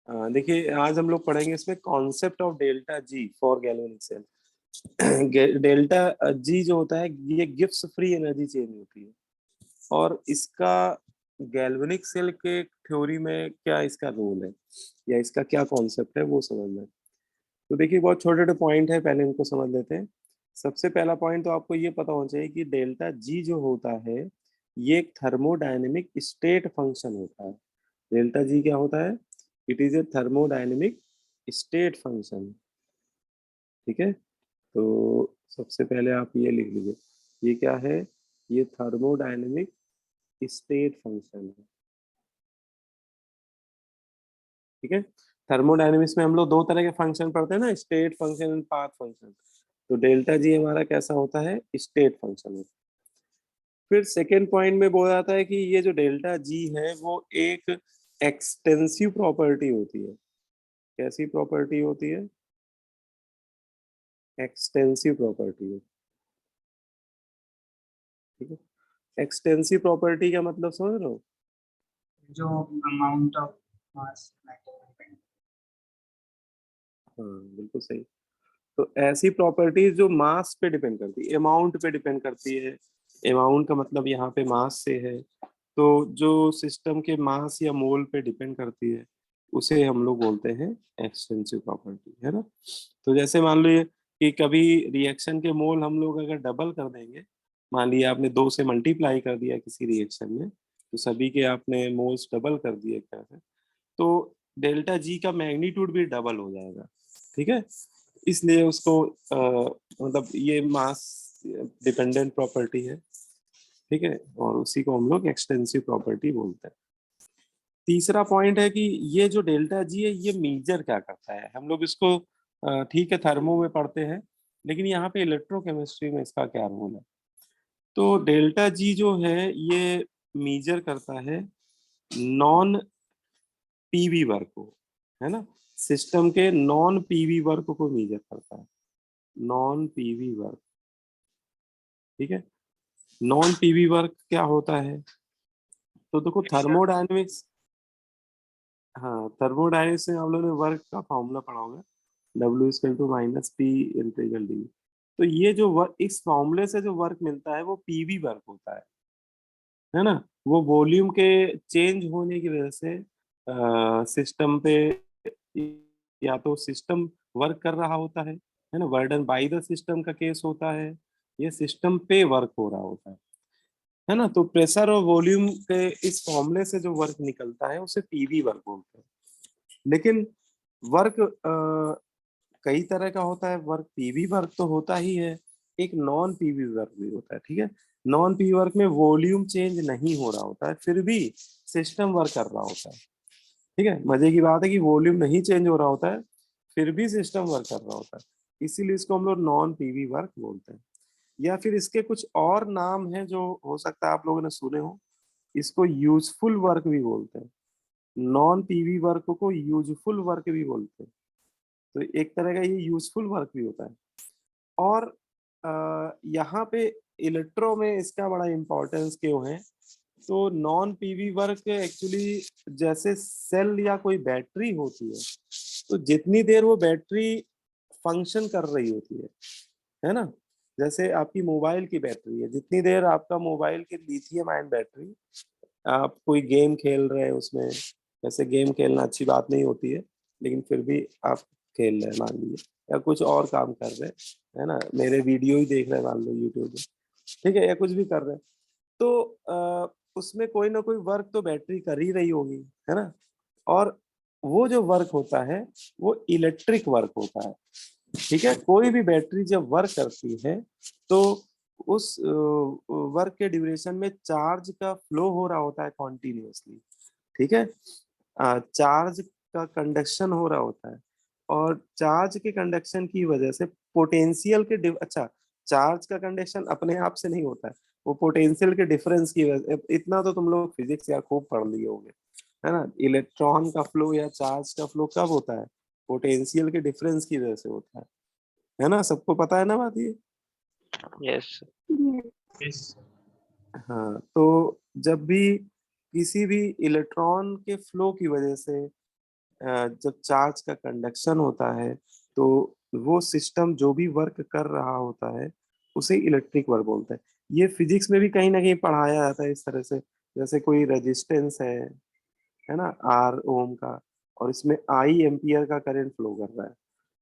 देखिए आज हम लोग पढ़ेंगे इसमें concept of delta G for galvanic cell. Delta G जो होता है ये गिब्स फ्री एनर्जी चेंज होती है, और इसका गैल्वेनिक सेल के थ्योरी में क्या इसका रोल है या इसका क्या कॉन्सेप्ट है वो समझना है। तो देखिए बहुत छोटे छोटे पॉइंट है, पहले इनको समझ लेते हैं। सबसे पहला पॉइंट तो आपको ये पता होना चाहिए कि डेल्टा जी जो होता है ये एक थर्मोडायनेमिक स्टेट फंक्शन होता है। डेल्टा जी क्या होता है? It is a thermodynamic state function. ठीक है, तो सबसे पहले आप ये लिख लीजिए, ये क्या है? ये थर्मोडायनेमिक स्टेट फंक्शन है। ठीक है, थर्मोडायनेमिक्स में हम लोग दो तरह के फंक्शन पढ़ते हैं ना, state function and path function. तो डेल्टा जी हमारा कैसा होता है? स्टेट फंक्शन होता है। फिर सेकेंड पॉइंट में बोला जाता है कि ये जो डेल्टा जी है वो एक एक्सटेंसिव प्रॉपर्टी होती है। कैसी प्रॉपर्टी होती है? एक्सटेंसिव प्रॉपर्टी है। ठीक है, एक्सटेंसिव प्रॉपर्टी का मतलब समझ रहे हो? जो अमाउंट ऑफ मास मैटर। हाँ बिल्कुल सही। तो ऐसी प्रॉपर्टीज जो मास पे डिपेंड करती है, अमाउंट पे डिपेंड करती है। अमाउंट का मतलब यहाँ पे मास से है। तो जो सिस्टम के मास या मोल पे डिपेंड करती है उसे हम लोग बोलते हैं एक्सटेंसिव प्रॉपर्टी, है ना। तो जैसे मान लो कि कभी रिएक्शन के मोल हम लोग अगर डबल कर देंगे, मान लिया आपने 2 से मल्टीप्लाई कर दिया किसी रिएक्शन में, तो सभी के आपने मोल्स डबल कर दिए क्या है, तो डेल्टा जी का मैग्नीट्यूड भी डबल हो जाएगा। ठीक है, इसलिए उसको मतलब ये मास डिपेंडेंट प्रॉपर्टी है। ठीक है, और उसी को हम लोग एक्सटेंसिव प्रॉपर्टी बोलते हैं। तीसरा पॉइंट है कि ये जो डेल्टा जी है ये मेजर क्या करता है, हम लोग इसको ठीक है थर्मो में पढ़ते हैं, लेकिन यहाँ पे इलेक्ट्रोकेमिस्ट्री में इसका क्या रोल है? तो डेल्टा जी जो है ये मेजर करता है नॉन पीवी वर्क को, है ना। सिस्टम के नॉन पीवी वर्क को मेजर करता है, नॉन पीवी वर्क। ठीक है, नॉन पीवी वर्क क्या होता है? तो देखो थर्मोडायनेमिक्स, हाँ थर्मोडायनेमिक्स में हम लोगों ने वर्क का फॉर्मूला पढ़ा होगा, W equal to minus P integral D. तो ये जो वर्क, इस फॉर्मूले से जो वर्क मिलता है वो पीवी वर्क होता है ना। वो वॉल्यूम के चेंज होने की वजह से सिस्टम पे, या तो सिस्टम वर्क कर रहा होता है ना, बर्डन बाय द सिस्टम का केस होता है, ये सिस्टम पे वर्क हो रहा होता है ना। तो प्रेशर और वॉल्यूम के इस फॉर्मूले से जो वर्क निकलता है उसे पीवी वर्क बोलते हैं। लेकिन वर्क कई तरह का होता है। वर्क पीवी वर्क तो होता ही है, एक नॉन पीवी वर्क भी होता है। ठीक है, नॉन पीवी वर्क में वॉल्यूम चेंज नहीं हो रहा होता है, फिर भी सिस्टम वर्क कर रहा होता है। ठीक है, मजे की बात है कि वॉल्यूम नहीं चेंज हो रहा होता है, फिर भी सिस्टम वर्क कर रहा होता है, इसीलिए इसको हम लोग नॉन पीवी वर्क बोलते हैं। या फिर इसके कुछ और नाम हैं जो हो सकता है आप लोगों ने सुने हो। इसको यूजफुल वर्क भी बोलते हैं, नॉन पीवी वर्क को यूजफुल वर्क भी बोलते हैं। तो एक तरह का ये यूजफुल वर्क भी होता है। और यहाँ पे इलेक्ट्रो में इसका बड़ा इंपॉर्टेंस क्यों है? तो नॉन पीवी वर्क एक्चुअली जैसे सेल या कोई बैटरी होती है, तो जितनी देर वो बैटरी फंक्शन कर रही होती है ना, जैसे आपकी मोबाइल की बैटरी है, जितनी देर आपका मोबाइल की लिथियम आयन बैटरी, आप कोई गेम खेल रहे हैं उसमें, वैसे गेम खेलना अच्छी बात नहीं होती है, लेकिन फिर भी आप खेल रहे हैं मान लीजिए, या कुछ और काम कर रहे हैं, है ना, मेरे वीडियो ही देख रहे हैं मान लो यूट्यूब पे, ठीक है, या कुछ भी कर रहे हैं, तो उसमें कोई ना कोई वर्क तो बैटरी कर ही रही होगी, है ना। और वो जो वर्क होता है वो इलेक्ट्रिक वर्क होता है। ठीक है, कोई भी बैटरी जब वर्क करती है तो उस वर्क के ड्यूरेशन में चार्ज का फ्लो हो रहा होता है कॉन्टिन्यूसली। ठीक है, चार्ज का कंडक्शन हो रहा होता है, और चार्ज के कंडक्शन की वजह से पोटेंशियल के अच्छा, चार्ज का कंडक्शन अपने आप से नहीं होता है, वो पोटेंशियल के डिफरेंस की वजह, इतना तो तुम लोग फिजिक्स या खूब पढ़ लिए होंगे, है ना। इलेक्ट्रॉन का फ्लो या चार्ज का फ्लो कब होता है? पोटेंशियल के डिफरेंस की वजह से होता है ना। सबको पता है ना बात ये? यस। यस। हाँ, तो जब भी किसी भी इलेक्ट्रॉन के फ्लो की वजह से जब चार्ज का कंडक्शन होता है तो वो सिस्टम जो भी वर्क कर रहा होता है उसे इलेक्ट्रिक वर्क बोलते हैं। ये फिजिक्स में भी कहीं ना कहीं पढ़ाया जाता है इस तरह से। जैसे कोई रेजिस्टेंस है ना, आर ओम का, और इसमें आई एम्पियर का करंट फ्लो कर रहा है,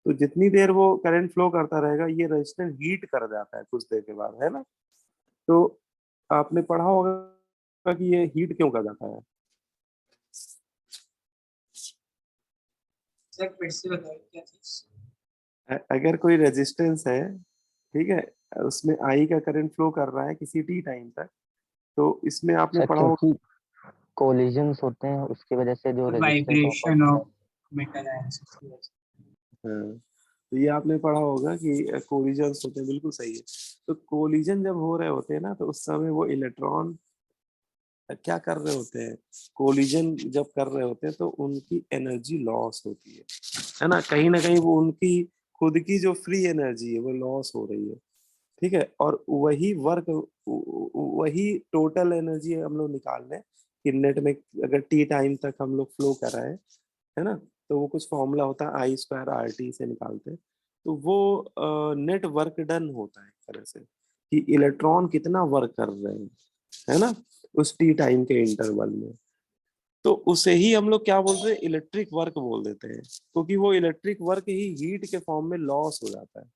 तो जितनी देर वो करंट फ्लो करता रहेगा ये रेजिस्टेंस हीट कर जाता है कुछ देर के बाद, है ना। तो आपने पढ़ा होगा कि ये हीट क्यों कर जाता है। सर फिर से बताइए क्या चीज। अगर कोई रेजिस्टेंस है, ठीक है, उसमें आई का करंट फ्लो कर रहा है किसी टी टाइम तक, तो इसमें आपने सर पढ़ा होगा। क्योंकि कोलिजन्स होते हैं उसकी वजह से जो रेजिस्टेंस ऑफ वाइब्रेशन होता है। ऑफ मेटल आयंस की वजह से। हाँ, तो ये आपने पढ़ा होगा कि कोलिजन्स होते हैं, बिल्कुल सही है। तो कोलिजन जब हो रहे होते हैं ना, तो उस समय वो इलेक्ट्रॉन क्या कर रहे होते हैं, कोलिजन जब कर रहे होते हैं तो उनकी एनर्जी लॉस होती है ना, कहीं ना कहीं वो उनकी खुद की जो फ्री एनर्जी है वो लॉस हो रही है, ठीक है। और वही वर्क, वही टोटल एनर्जी हम लोग निकाल लें कि नेट में अगर टी टाइम तक हम लोग फ्लो कर रहे हैं, है ना, तो वो कुछ फॉर्मूला होता है आई स्क्वायर आर टी से निकालते हैं। तो वो नेट वर्क डन होता है एक तरह से कि इलेक्ट्रॉन कितना वर्क कर रहे हैं, है ना, उस टी टाइम के इंटरवल में। तो उसे ही हम लोग क्या बोलते हैं, इलेक्ट्रिक वर्क बोल देते हैं, क्योंकि वो इलेक्ट्रिक वर्क ही हीट के फॉर्म में लॉस हो जाता है,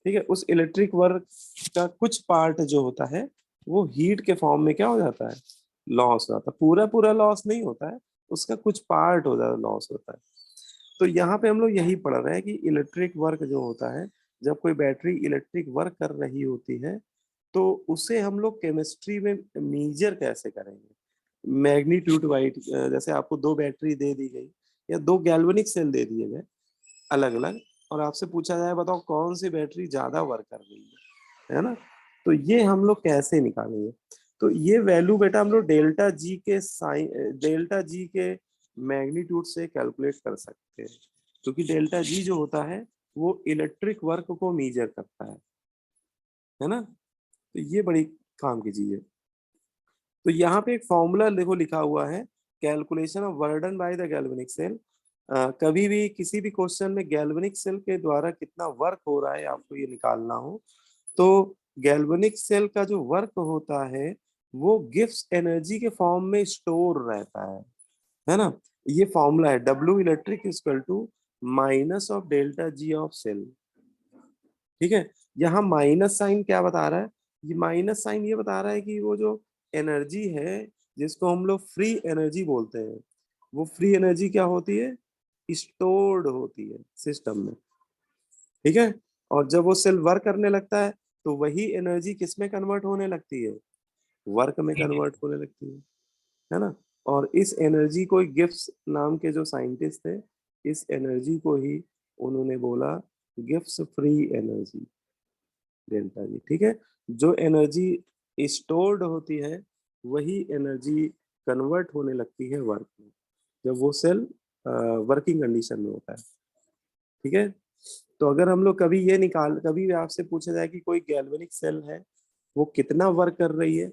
ठीक है। उस इलेक्ट्रिक वर्क का कुछ पार्ट जो होता है वो हीट के फॉर्म में क्या हो जाता है, लॉस हो जाता है। पूरा पूरा लॉस नहीं होता है, उसका कुछ पार्ट हो जाता है, लॉस होता है। तो यहाँ पे हम लोग यही पढ़ रहे हैं कि इलेक्ट्रिक वर्क जो होता है, जब कोई बैटरी इलेक्ट्रिक वर्क कर रही होती है तो उसे हम लोग केमिस्ट्री में मेजर कैसे करेंगे। मैग्नीट्यूड वाइट, जैसे आपको दो बैटरी दे दी गई या दो गैल्वेनिक सेल दे दिए गए अलग अलग, और आपसे पूछा जाए बताओ कौन सी बैटरी ज्यादा वर्क कर रही है ना, तो ये हम लोग कैसे निकालेंगे। तो ये वैल्यू बेटा हम लोग डेल्टा जी के मैग्नीट्यूड से कैलकुलेट कर सकते हैं, क्योंकि डेल्टा जी जो होता है वो इलेक्ट्रिक वर्क को मेजर करता है ना। तो ये बड़ी काम की चीज है। तो यहाँ पे एक फॉर्मूला देखो लिखा हुआ है, calculation of burden by the galvanic cell. कभी भी किसी भी क्वेश्चन में गैल्वेनिक सेल के द्वारा कितना वर्क हो रहा है आपको ये निकालना हो, तो गैल्वेनिक सेल का जो वर्क होता है वो गिव्स एनर्जी के फॉर्म में स्टोर रहता है ना। ये फॉर्मूला है W electric equal to minus of delta G of cell, ठीक है। यहाँ माइनस साइन क्या बता रहा है, ये माइनस साइन ये बता रहा है कि वो जो एनर्जी है जिसको हम लोग फ्री एनर्जी बोलते हैं, वो फ्री एनर्जी क्या होती है, स्टोर्ड होती है सिस्टम में, ठीक है। और जब वो सेल वर्क करने लगता है तो वही एनर्जी किस में कन्वर्ट होने लगती है, वर्क में कन्वर्ट होने लगती है ना। और इस एनर्जी को गिब्स नाम के जो साइंटिस्ट थे, इस एनर्जी को ही उन्होंने बोला Gibbs free energy, delta G, ठीक है। जो एनर्जी स्टोर्ड होती है वही एनर्जी कन्वर्ट होने लगती है वर्क में, जब वो सेल वर्किंग कंडीशन में होता है, ठीक है। तो अगर हम लोग कभी भी आपसे पूछा जाए कि कोई गैल्वेनिक सेल है वो कितना वर्क कर रही है,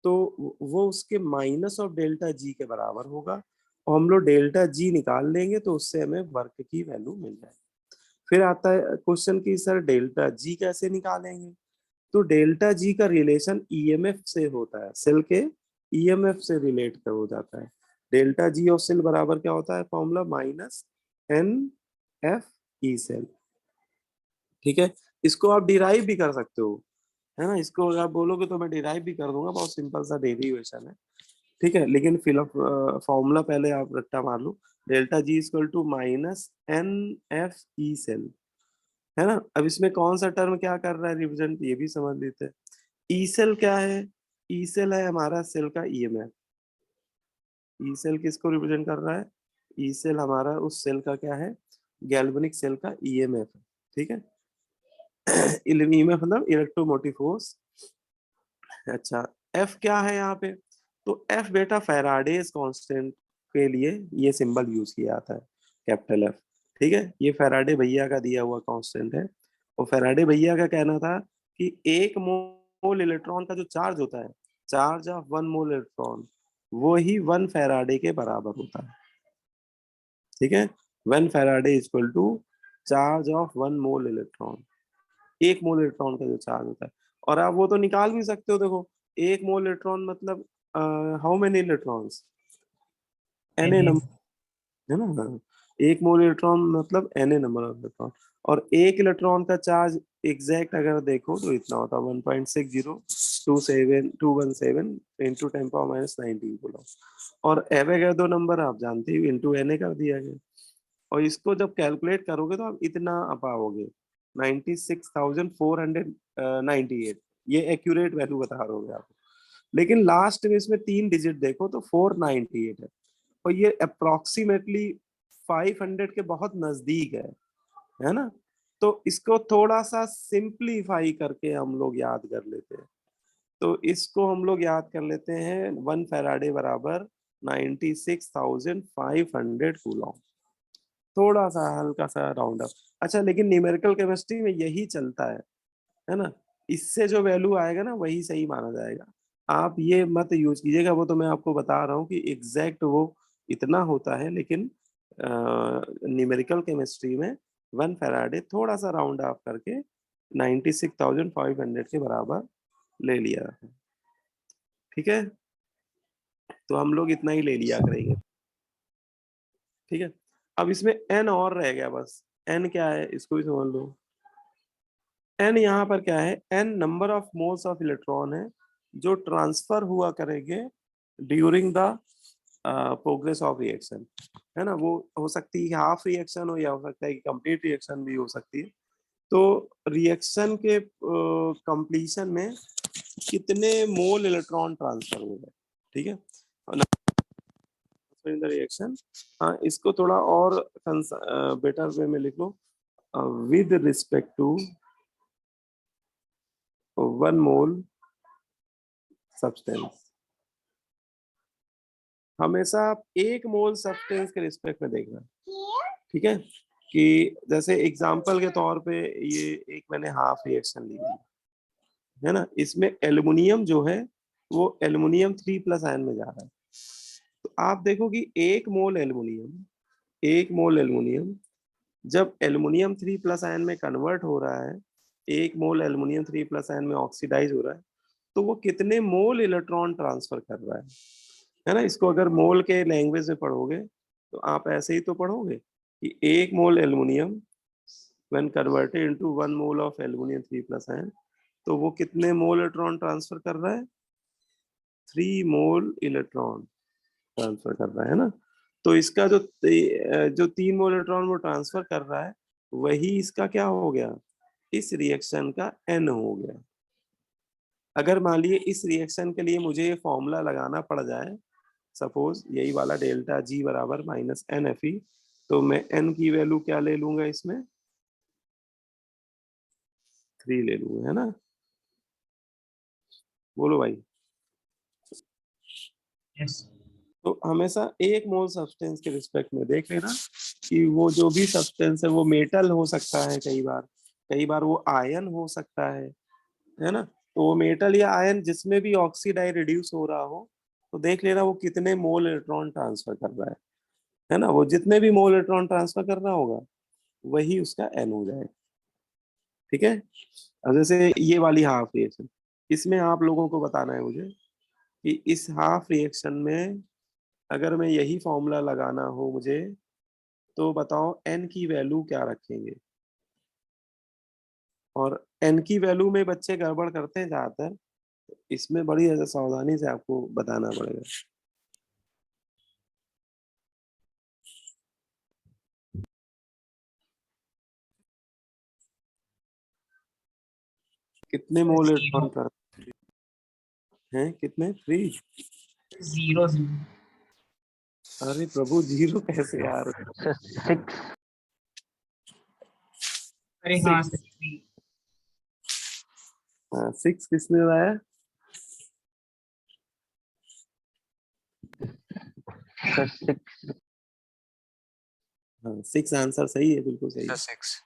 तो वो उसके माइनस ऑफ डेल्टा जी के बराबर होगा, और हम लोग डेल्टा जी निकाल लेंगे तो उससे हमें वर्क की वैल्यू मिल जाएगी। फिर आता है क्वेश्चन की सर डेल्टा जी कैसे निकालेंगे। तो डेल्टा जी का रिलेशन ईएमएफ से होता है, सेल के ईएमएफ से रिलेट कर हो जाता है। डेल्टा जी ऑफ सेल बराबर क्या होता है, formula minus N F E cell, ठीक है। इसको आप डिराइव भी कर सकते हो, है ना, इसको अगर आप बोलोगे तो मैं डिराइव भी कर दूंगा, बहुत सिंपल सा डेरिवेशन है, ठीक है। लेकिन फिलअप फॉर्मूला पहले आप रट्टा मार लो, delta G equal to minus N F E cell, है ना। अब इसमें कौन सा टर्म क्या कर रहा है रिप्रेजेंट, ये भी समझ लेते हैं। ई सेल क्या है, ई सेल है हमारा सेल का ईएमएफ। ई सेल किसको रिप्रेजेंट कर रहा है, ई सेल हमारा उस सेल का क्या है, गैल्वेनिक सेल का ईएमएफ है, ठीक है। ईएमएफ मतलब इलेक्ट्रोमोटिव फोर्स। अच्छा, एफ क्या है यहाँ पे, तो एफ बेटा फैराडेज कांस्टेंट के लिए ये सिंबल यूज किया जाता है, कैपिटल एफ, ठीक है। ये फैराडे भैया का दिया हुआ कांस्टेंट है, और फैराडे भैया का कहना था कि एक मोल इलेक्ट्रॉन का जो चार्ज होता है, चार्ज ऑफ 1 मोल इलेक्ट्रॉन, वो ही 1 फैराडे के बराबर होता है, ठीक है, 1 Faraday is equal to charge of 1 mole electron, 1 mole electron का जो चार्ज होता है। और आप वो तो निकाल भी सकते हो, देखो 1 मोल इलेक्ट्रॉन मतलब how many electrons, N A number, है ना। 1 मोल इलेक्ट्रॉन मतलब N A number of electron, और 1 इलेक्ट्रॉन का चार्ज एग्जैक्ट अगर देखो तो इतना होता है 1.6027217 इंटू 10⁻⁻19 कूलम। और एवोगैड्रो नंबर आप जानते हो, इंटू एन ए कर दिया गया। और इसको जब कैलकुलेट करोगे तो आप इतना पाओगे 96,498, ये एक्यूरेट वैल्यू बता रहे होगे आप। लेकिन लास्ट में इसमें 3 डिजिट देखो तो 498 है, और ये अप्रोक्सीमेटली 500 के बहुत नजदीक है ना। तो इसको थोड़ा सा सिंप्लीफाई करके हम लोग याद कर लेते हैं। तो इसको हम लोग याद कर लेते हैं 1 फैराडे बराबर 96,500 कूलम। थोड़ा सा हल्का सा राउंड अप। अच्छा, लेकिन न्यूमेरिकल केमिस्ट्री में यही चलता है ना। इससे जो वैल्यू आएगा ना वही सही माना जाएगा। आप ये मत यूज कीजिएगा, वो तो मैं आपको बता रहा हूँ कि एग्जैक्ट वो इतना होता है, लेकिन न्यूमेरिकल केमिस्ट्री में 1 फैराडे थोड़ा सा राउंड ऑफ करके 96,500 के बराबर ले लिया है। ठीक है, तो हम लोग इतना ही ले लिया करेंगे। ठीक है, अब इसमें एन और रह गया बस। एन क्या है इसको भी समझ लो। एन यहाँ पर क्या है, N number of moles of electron है जो ट्रांसफर हुआ करेंगे during the progress of reaction, है ना। वो हो सकती है हाफ रिएक्शन हो, या हो सकता है कि कंप्लीट रिएक्शन भी हो सकती है। तो रिएक्शन के कंप्लीशन में कितने मोल इलेक्ट्रॉन ट्रांसफर हो गए, ठीक है, इन द रिएक्शन। हाँ, इसको थोड़ा और बेटर वे में लिख लो, with respect to 1 mole substance. हमेशा आप 1 मोल सब्सटेंस के रिस्पेक्ट में देखना, ठीक है। कि जैसे एग्जांपल के तौर पे ये एक मैंने हाफ रिएक्शन ली है ना, इसमें एल्युमिनियम जो है वो एल्युमिनियम 3+ आयन में जा रहा है। तो आप देखो कि 1 मोल एल्युमिनियम जब एल्युमिनियम 3+ आयन में कन्वर्ट हो रहा है, 1 मोल एल्युमिनियम 3+ आयन में ऑक्सीडाइज हो रहा है, तो वो कितने मोल इलेक्ट्रॉन ट्रांसफर कर रहा है ना। इसको अगर मोल के लैंग्वेज में पढ़ोगे तो आप ऐसे ही तो पढ़ोगे कि 1 mole aluminium when converted into 1 mole of aluminium 3+ ion, तो वो कितने मोल इलेक्ट्रॉन ट्रांसफर कर रहा है, 3 मोल इलेक्ट्रॉन ट्रांसफर कर रहा है ना। तो इसका जो 3 मोल इलेक्ट्रॉन वो ट्रांसफर कर रहा है, वही इसका क्या हो गया, इस रिएक्शन का एन हो गया। अगर मान लीजिए इस रिएक्शन के लिए मुझे ये फॉर्मूला लगाना पड़ जाए, सपोज यही वाला डेल्टा जी बराबर -NFe, तो मैं एन की वैल्यू क्या ले लूंगा, इसमें 3 ले लूंगा, है ना। बोलो भाई। यस। तो हमेशा 1 मोल सब्सटेंस के रिस्पेक्ट में देख लेना कि वो जो भी सब्सटेंस है वो मेटल हो सकता है, कई बार वो आयन हो सकता है ना। तो वो मेटल या आयन जिसमें भी ऑक्सीडाइज रिड्यूस हो रहा हो, तो देख लेना वो कितने मोल इलेक्ट्रॉन ट्रांसफर कर रहा है ना। वो जितने भी मोल इलेक्ट्रॉन ट्रांसफर कर रहा होगा वही उसका एन हो जाएगा। ठीक है, अब जैसे ये वाली हाफ रिएक्शन, इसमें आप लोगों को बताना है मुझे कि इस हाफ रिएक्शन में अगर मैं यही फॉर्मूला लगाना हो मुझे, तो बताओ एन की वैल्यू क्या रखेंगे। और एन की वैल्यू में बच्चे गड़बड़ करते हैं ज्यादातर, इसमें बड़ी सावधानी से आपको बताना पड़ेगा। कितने मोल इलेक्ट्रॉन जीरो हैं, कितने 3। 0 0। अरे प्रभु, जीरो कैसे यार। 6। अरे हाँ 6, 3। 6 किसने लाया। 6। हाँ, 6 आंसर सही है, बिल्कुल सही है। 6।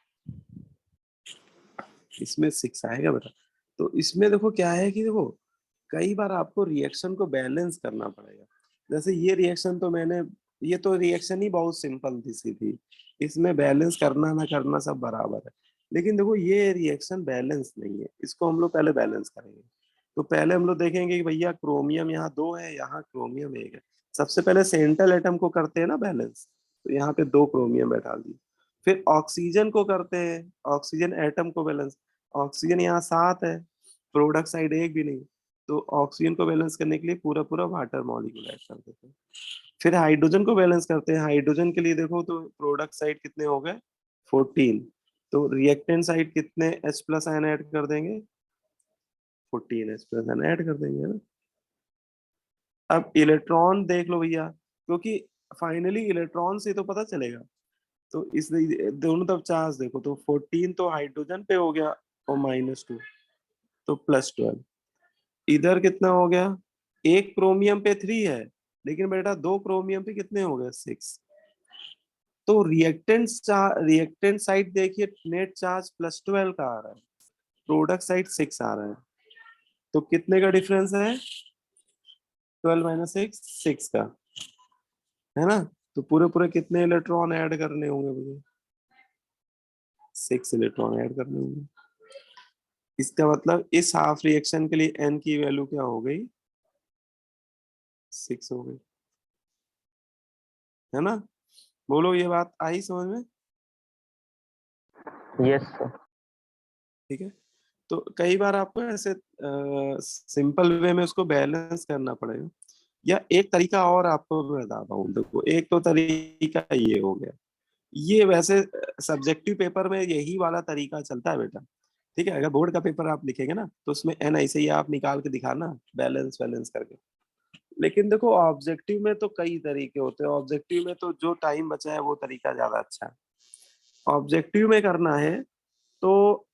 इसमें 6 आएगा बेटा। तो इसमें देखो क्या है कि देखो कई बार आपको रिएक्शन को बैलेंस करना पड़ेगा। जैसे ये रिएक्शन तो मैंने ये तो रिएक्शन ही बहुत सिंपल थी सी थी, इसमें बैलेंस करना ना करना सब बराबर है। लेकिन देखो ये रिएक्शन बैलेंस नहीं है, इसको हम लोग पहले बैलेंस करेंगे। तो पहले हम लोग देखेंगे कि भैया क्रोमियम यहाँ 2 है, यहाँ क्रोमियम 1 है। सबसे पहले सेंट्रल एटम को करते हैं ना बैलेंस, तो यहाँ पे 2 क्रोमियम बैठा दिए। फिर ऑक्सीजन को करते हैं, ऑक्सीजन एटम को बैलेंस। ऑक्सीजन यहाँ 7 है, प्रोडक्ट साइड 1 भी नहीं, तो ऑक्सीजन को बैलेंस करने के लिए पूरा पूरा वाटर मॉलिक्यूल ऐड कर देते हैं। फिर हाइड्रोजन को बैलेंस करते हैं, हाइड्रोजन के लिए देखो तो प्रोडक्ट साइड कितने हो गए 14, तो रिएक्टेंट साइड कितने H प्लस आयन ऐड कर देंगे, 14 H प्लस आयन ऐड कर देंगे, है ना। अब इलेक्ट्रॉन देख लो भैया, क्योंकि फाइनली इलेक्ट्रॉन से तो पता चलेगा। तो इस दोनों तरफ चार्ज देखो, तो 14 तो हाइड्रोजन पे हो गया और -2, तो +12। इधर कितना हो गया, एक क्रोमियम पे 3 है, लेकिन बेटा 2 क्रोमियम पे कितने हो गए 6। तो रिएक्टेंट साइड देखिए, नेट चार्ज +12 का आ रहा है, प्रोडक्ट साइड 6 आ रहा है, तो कितने का डिफरेंस है, 12 - 6, 6 का, है ना। तो पूरे पूरे कितने इलेक्ट्रॉन ऐड करने होंगे मुझे, 6 इलेक्ट्रॉन ऐड करने होंगे। इसका मतलब इस हाफ रिएक्शन के लिए n की वैल्यू क्या हो गई, 6 हो गई, है ना। बोलो ये बात आई समझ में। Yes sir. ठीक है, तो कई बार आपको ऐसे सिंपल वे में उसको बैलेंस करना पड़ेगा, या एक तरीका और आपको मैं बताता हूँ। देखो एक तो तरीका ये हो गया, ये वैसे सब्जेक्टिव पेपर में यही वाला तरीका चलता है बेटा। ठीक है, अगर बोर्ड का पेपर आप लिखेंगे ना तो उसमें एन ऐसे ही आप निकाल के दिखाना बैलेंस बैलेंस करके। लेकिन देखो ऑब्जेक्टिव में तो कई तरीके होते हैं, ऑब्जेक्टिव में तो जो टाइम बचा है वो तरीका ज्यादा अच्छा है। ऑब्जेक्टिव में करना है तो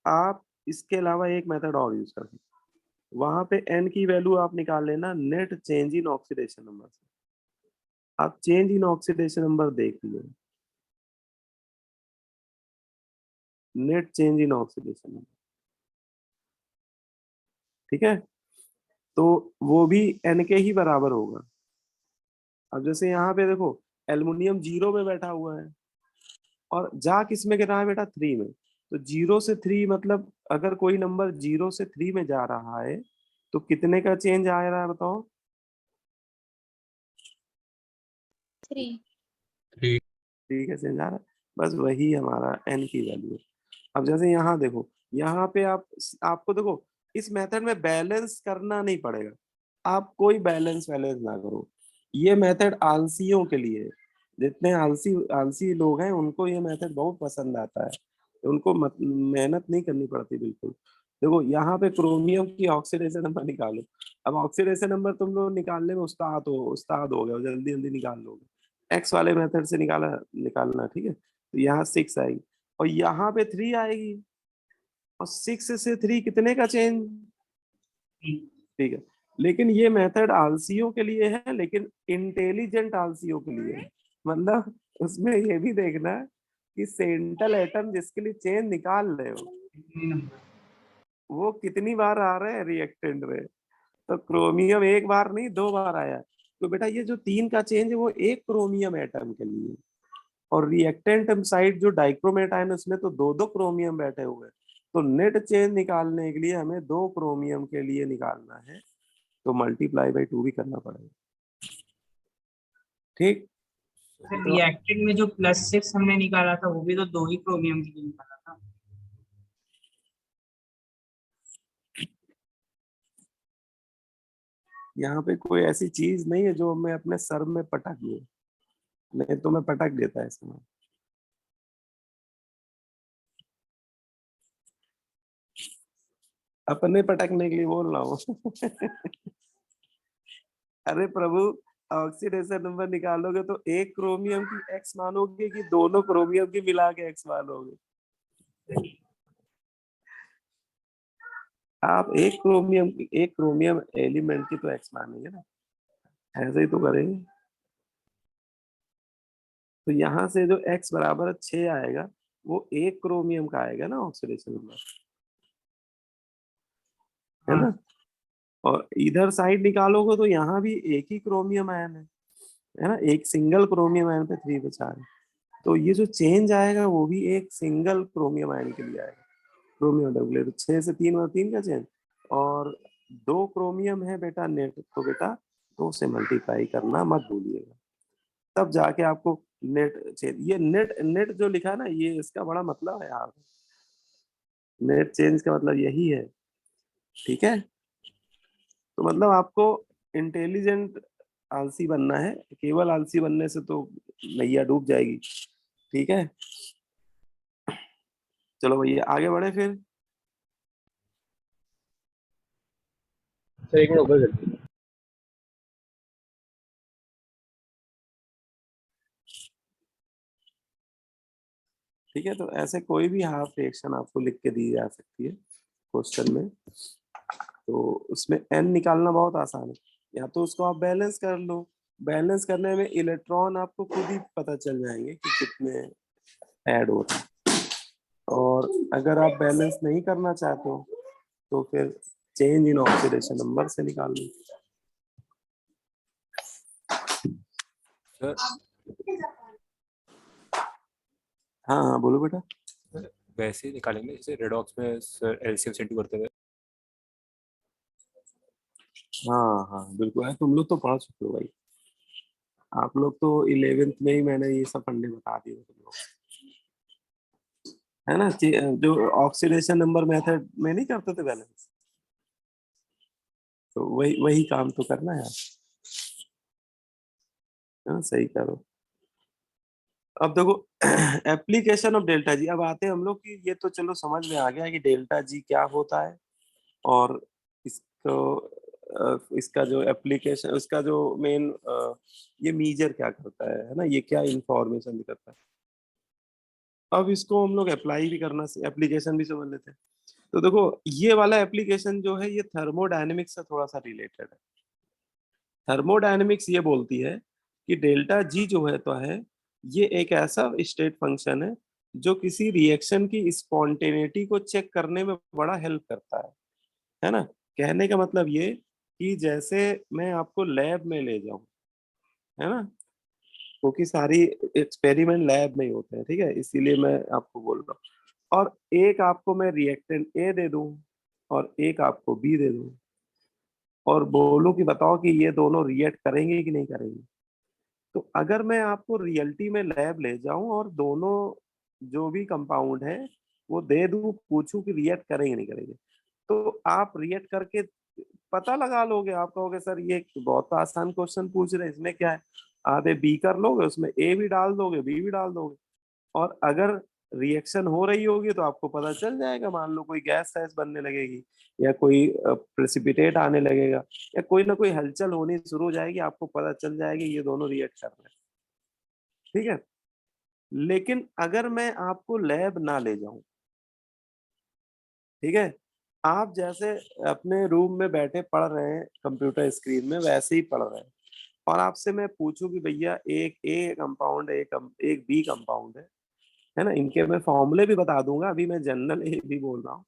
आप इसके अलावा एक मेथड और यूज कर सकते हैं। वहां पे एन की वैल्यू आप निकाल लेना net change in oxidation number से। आप चेंज इन ऑक्सीडेशन नंबर देख लो, net change in oxidation number, ठीक है। तो वो भी एन के ही बराबर होगा। अब जैसे यहाँ पे देखो एल्युमिनियम 0 में बैठा हुआ है, और जा किस में गिरा है बेटा 3 में, तो 0 से 3 मतलब अगर कोई नंबर 0 से 3 में जा रहा है तो कितने का चेंज आ रहा है बताओ, 3। ठीक है चेंज आ रहा है, बस वही हमारा एन की वैल्यू है। अब जैसे यहाँ देखो, यहाँ पे आपको देखो इस मेथड में बैलेंस करना नहीं पड़ेगा, आप कोई बैलेंस वैलेंस ना करो। ये मेथड आलसियों के लिए है। जितने आलसी आलसी लोग हैं उनको ये मेथड बहुत पसंद आता है, उनको मेहनत नहीं करनी पड़ती बिल्कुल। देखो यहाँ पे क्रोमियम की ऑक्सीडेशन नंबर निकालो। अब ऑक्सीडेशन नंबर तुम लोग निकालने में उस्ताद हो गए, जल्दी जल्दी निकाल लोगे। एक्स वाले मेथड से निकालना, ठीक है। तो यहाँ 6 आएगी और यहाँ पे 3 आएगी, और 6 से 3 कितने का चेंज, ठीक है। लेकिन ये मेथड आलसियों के लिए है, लेकिन इंटेलिजेंट आलसियों के लिए है। मतलब उसमें ये भी देखना है कि सेंट्रल एटम जिसके लिए चेन निकाल रहे हो वो कितनी बार आ रहे हैं रिएक्टेंट में। तो क्रोमियम एक बार नहीं 2 बार आया, तो बेटा ये जो 3 का चेंज है वो एक क्रोमियम एटम के लिए, और रिएक्टेंट साइड जो डाइक्रोमेट आयन उसमें तो 2 क्रोमियम बैठे हुए हैं। तो नेट चेंज निकालने के लिए हमें 2 क्रोमियम के लिए निकालना है, तो मल्टीप्लाई बाई 2 भी करना पड़ेगा, ठीक। सर तो रिएक्टेड में जो +6 हमने निकाला था वो भी तो 2 ही क्रोमियम के लिए निकाला था। यहाँ पे कोई ऐसी चीज नहीं है जो मैं अपने सर में पटक लूं, नहीं तो मैं पटक देता है इसमें। अपने पटकने के लिए बोल रहा हूँ अरे प्रभु, ऑक्सीडेशन नंबर निकालोगे तो एक क्रोमियम की एक्स मानोगे कि दोनों क्रोमियम की मिला के एक्स मानोगे। आप एक क्रोमियम एलिमेंट की तो एक्स मानेंगे ना, ऐसे ही तो करेंगे। तो यहाँ से जो x बराबर 6 आएगा वो एक क्रोमियम का आएगा ना ऑक्सीडेशन नंबर, है हाँ। ना। और इधर साइड निकालोगे तो यहाँ भी एक ही क्रोमियम आयन है, है ना, एक सिंगल क्रोमियम आयन पे 3 पे 4 है। तो ये जो चेंज आएगा वो भी एक सिंगल क्रोमियम आयन के लिए आएगा, क्रोमियम डबल, तो 6 से 3 और 3 का चेंज, और 2 क्रोमियम है बेटा नेट, तो बेटा 2 से मल्टीप्लाई करना मत भूलिएगा, तब जाके आपको नेट चेंज, ये नेट नेट जो लिखा है ना, ये इसका बड़ा मतलब है यार, नेट चेंज का मतलब यही है। ठीक है, तो मतलब आपको इंटेलिजेंट आलसी बनना है, केवल आलसी बनने से तो नैया डूब जाएगी। ठीक है, चलो भैया आगे बढ़े फिर। सर एक मिनट ऊपर कर दीजिए। ठीक है, तो ऐसे कोई भी हाफ रिएक्शन आपको लिख के दी जा सकती है क्वेश्चन में, तो उसमें एन निकालना बहुत आसान है, या तो उसको आप बैलेंस कर लो, बैलेंस करने में इलेक्ट्रॉन आपको खुद ही पता चल जाएंगे कि कितने ऐड हो रहे हैं, और अगर आप बैलेंस नहीं करना चाहते हो तो फिर चेंज इन ऑक्सीडेशन नंबर से निकाल लो। सर हाँ हाँ बोलो बेटा। वैसे ही निकालेंगे जैसे रेडॉक्स में सर एलसीएम सेंटू करते हुए। हाँ हाँ बिल्कुल है, तुम लोग तो पढ़ चुके हो भाई, आप लोग तो 11th में ही मैंने ये सब फंडे बता दिए तुम लोग, है ना, जो ऑक्सीडेशन नंबर मेथड में नहीं करते थे बैलेंस, तो वही वही काम तो करना है, हाँ सही करो। अब देखो एप्लीकेशन ऑफ डेल्टा जी, अब आते हैं हम लोग कि ये तो चलो समझ में आ गया कि डेल्टा जी क्या होता है, और इसको इसका जो एप्लीकेशन, इसका जो मेन ये मीजर क्या करता है ना, ये क्या इंफॉर्मेशन करता है। अब इसको हम लोग अप्लाई भी करना, एप्लीकेशन भी समझ लेते हैं। तो देखो ये वाला एप्लीकेशन जो है ये थर्मोडायनेमिक्स से थोड़ा सा रिलेटेड है। थर्मोडायनेमिक्स ये बोलती है कि डेल्टा जी जो है तो है, ये एक ऐसा स्टेट फंक्शन है जो किसी रिएक्शन की स्पॉन्टेनिटी को चेक करने में बड़ा हेल्प करता है ना। कहने का मतलब ये कि जैसे मैं आपको लैब में ले जाऊं, है ना, क्योंकि सारी एक्सपेरिमेंट लैब में ही होते हैं, ठीक है, इसीलिए मैं आपको बोल रहा हूँ, और एक आपको मैं रिएक्टेंट ए दे दूं और एक आपको बी दे दूं, और बोलूं कि बताओ कि ये दोनों रिएक्ट करेंगे कि नहीं करेंगे। तो अगर मैं आपको रियलिटी में लैब ले जाऊं और दोनों जो भी कंपाउंड है वो दे दूं, पूछूं कि रिएक्ट करेंगे नहीं करेंगे, तो आप रिएक्ट करके पता लगा लोगे, आप कहोगे सर ये बहुत आसान क्वेश्चन पूछ रहे हैं, इसमें क्या है, आधे बी कर लोगे, उसमें ए भी डाल दोगे बी भी डाल दोगे, और अगर रिएक्शन हो रही होगी तो आपको पता चल जाएगा, मान लो कोई गैस सैस बनने लगेगी, या कोई प्रेसिपिटेट आने लगेगा, या कोई ना कोई हलचल होनी शुरू हो जाएगी, आपको पता चल जाएगी ये दोनों रिएक्ट कर रहे हैं। ठीक है, लेकिन अगर मैं आपको लैब ना ले जाऊं, ठीक है, आप जैसे अपने रूम में बैठे पढ़ रहे हैं कंप्यूटर स्क्रीन में वैसे ही पढ़ रहे हैं, और आपसे मैं पूछूं कि भैया एक ए कंपाउंड है, एक बी कंपाउंड है ना, इनके मैं फॉर्मूले भी बता दूंगा, अभी मैं जनरल ए भी बोल रहा हूँ,